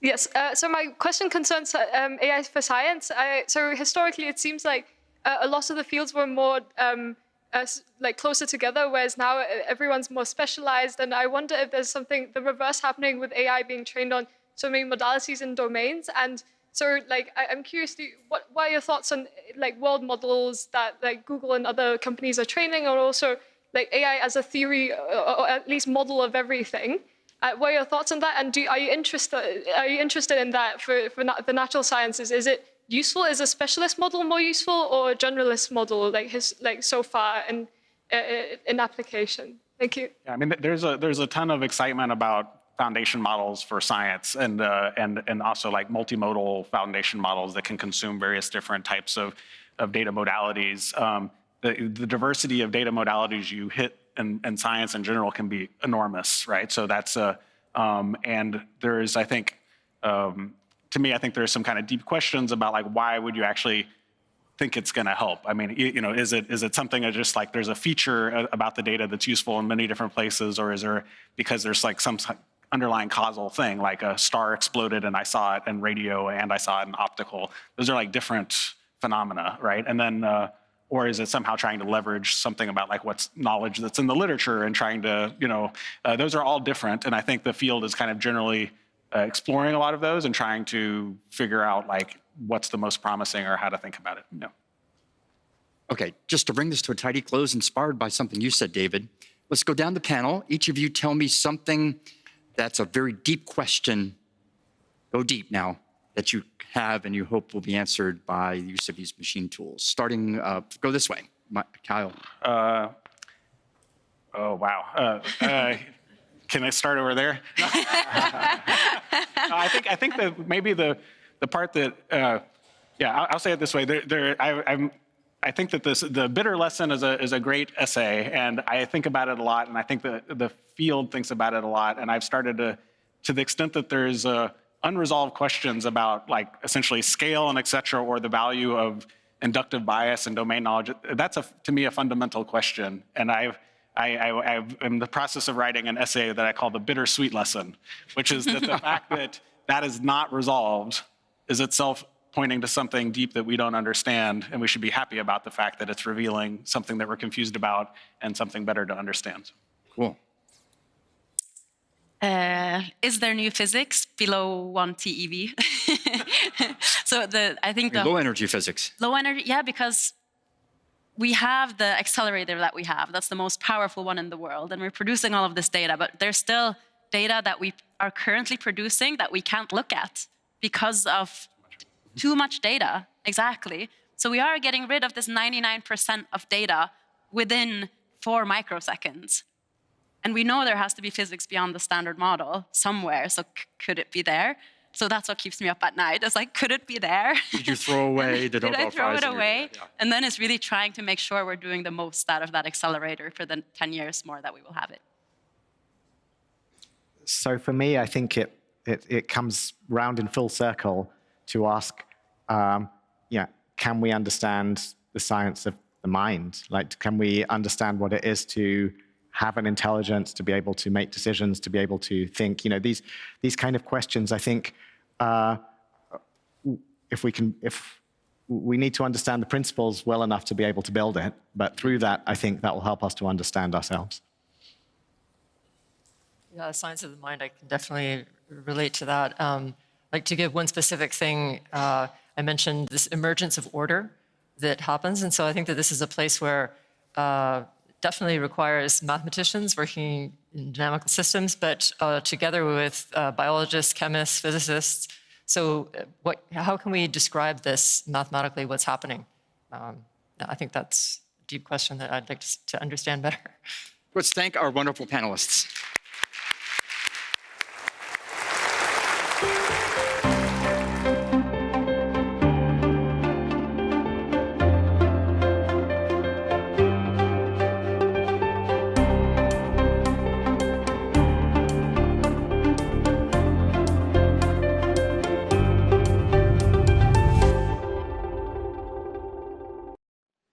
Yes, so my question concerns AI for science. So historically, it seems like a lot of the fields were more like closer together, whereas now everyone's more specialized. And I wonder if there's something the reverse happening with AI being trained on so many modalities and domains. And so, like, I'm curious, what are your thoughts on like world models that like Google and other companies are training, or also like AI as a theory or at least model of everything? What are your thoughts on that? And are you interested in that for the natural sciences? Is it useful? Is a specialist model more useful, or a generalist model like so far in application? Thank you. Yeah, I mean, there's a ton of excitement about foundation models for science, and also like multimodal foundation models that can consume various different types of data modalities. The diversity of data modalities you hit in science in general can be enormous, right? So that's and there's, I think, to me, I think there's some kind of deep questions about like, why would you actually think it's going to help? I mean, you know, is it something that just like there's a feature about the data that's useful in many different places, or is there because there's like some underlying causal thing, like a star exploded and I saw it in radio and I saw it in optical? Those are like different phenomena, right? And then or is it somehow trying to leverage something about like what's knowledge that's in the literature and trying to, you know, those are all different. And I think the field is kind of generally exploring a lot of those and trying to figure out like what's the most promising or how to think about it. No. Okay, just to bring this to a tidy close, inspired by something you said, David, let's go down the panel. Each of you tell me something that's a very deep question. Go deep now, that you have and you hope will be answered by the use of these machine tools. Starting, go this way, Kyle. Oh, wow. Can I start over there? I think that maybe the part that, yeah, I'll say it this way. I think that the bitter lesson is a great essay, and I think about it a lot, and I think the field thinks about it a lot, and I've started to the extent that there's unresolved questions about like essentially scale and et cetera, or the value of inductive bias and domain knowledge. That's to me a fundamental question, and I'm in the process of writing an essay that I call the bittersweet lesson, which is that the fact that is not resolved is itself pointing to something deep that we don't understand, and we should be happy about the fact that it's revealing something that we're confused about and something better to understand. Cool. Is there new physics below 1 TeV? So I think the low energy physics. Low energy, yeah, because we have the accelerator that we have. That's the most powerful one in the world, and we're producing all of this data. But there's still data that we are currently producing that we can't look at because of too much data. Exactly. So we are getting rid of this 99% of data within 4 microseconds. And we know there has to be physics beyond the standard model somewhere. So could it be there? So that's what keeps me up at night. It's like, could it be there? Did you throw away the Nobel Prize? Did I throw it away? Yeah. And then it's really trying to make sure we're doing the most out of that accelerator for the 10 years more that we will have it. So for me, I think it comes round in full circle to ask, can we understand the science of the mind? Like, can we understand what it is to have an intelligence, to be able to make decisions, to be able to think? You know, these kind of questions, I think, if we need to understand the principles well enough to be able to build it, but through that, I think that will help us to understand ourselves. Yeah, science of the mind, I can definitely relate to that. Like, to give one specific thing, I mentioned this emergence of order that happens. And so I think that this is a place where definitely requires mathematicians working in dynamical systems, but together with biologists, chemists, physicists. So how can we describe this mathematically, what's happening? I think that's a deep question that I'd like to understand better. Let's thank our wonderful panelists.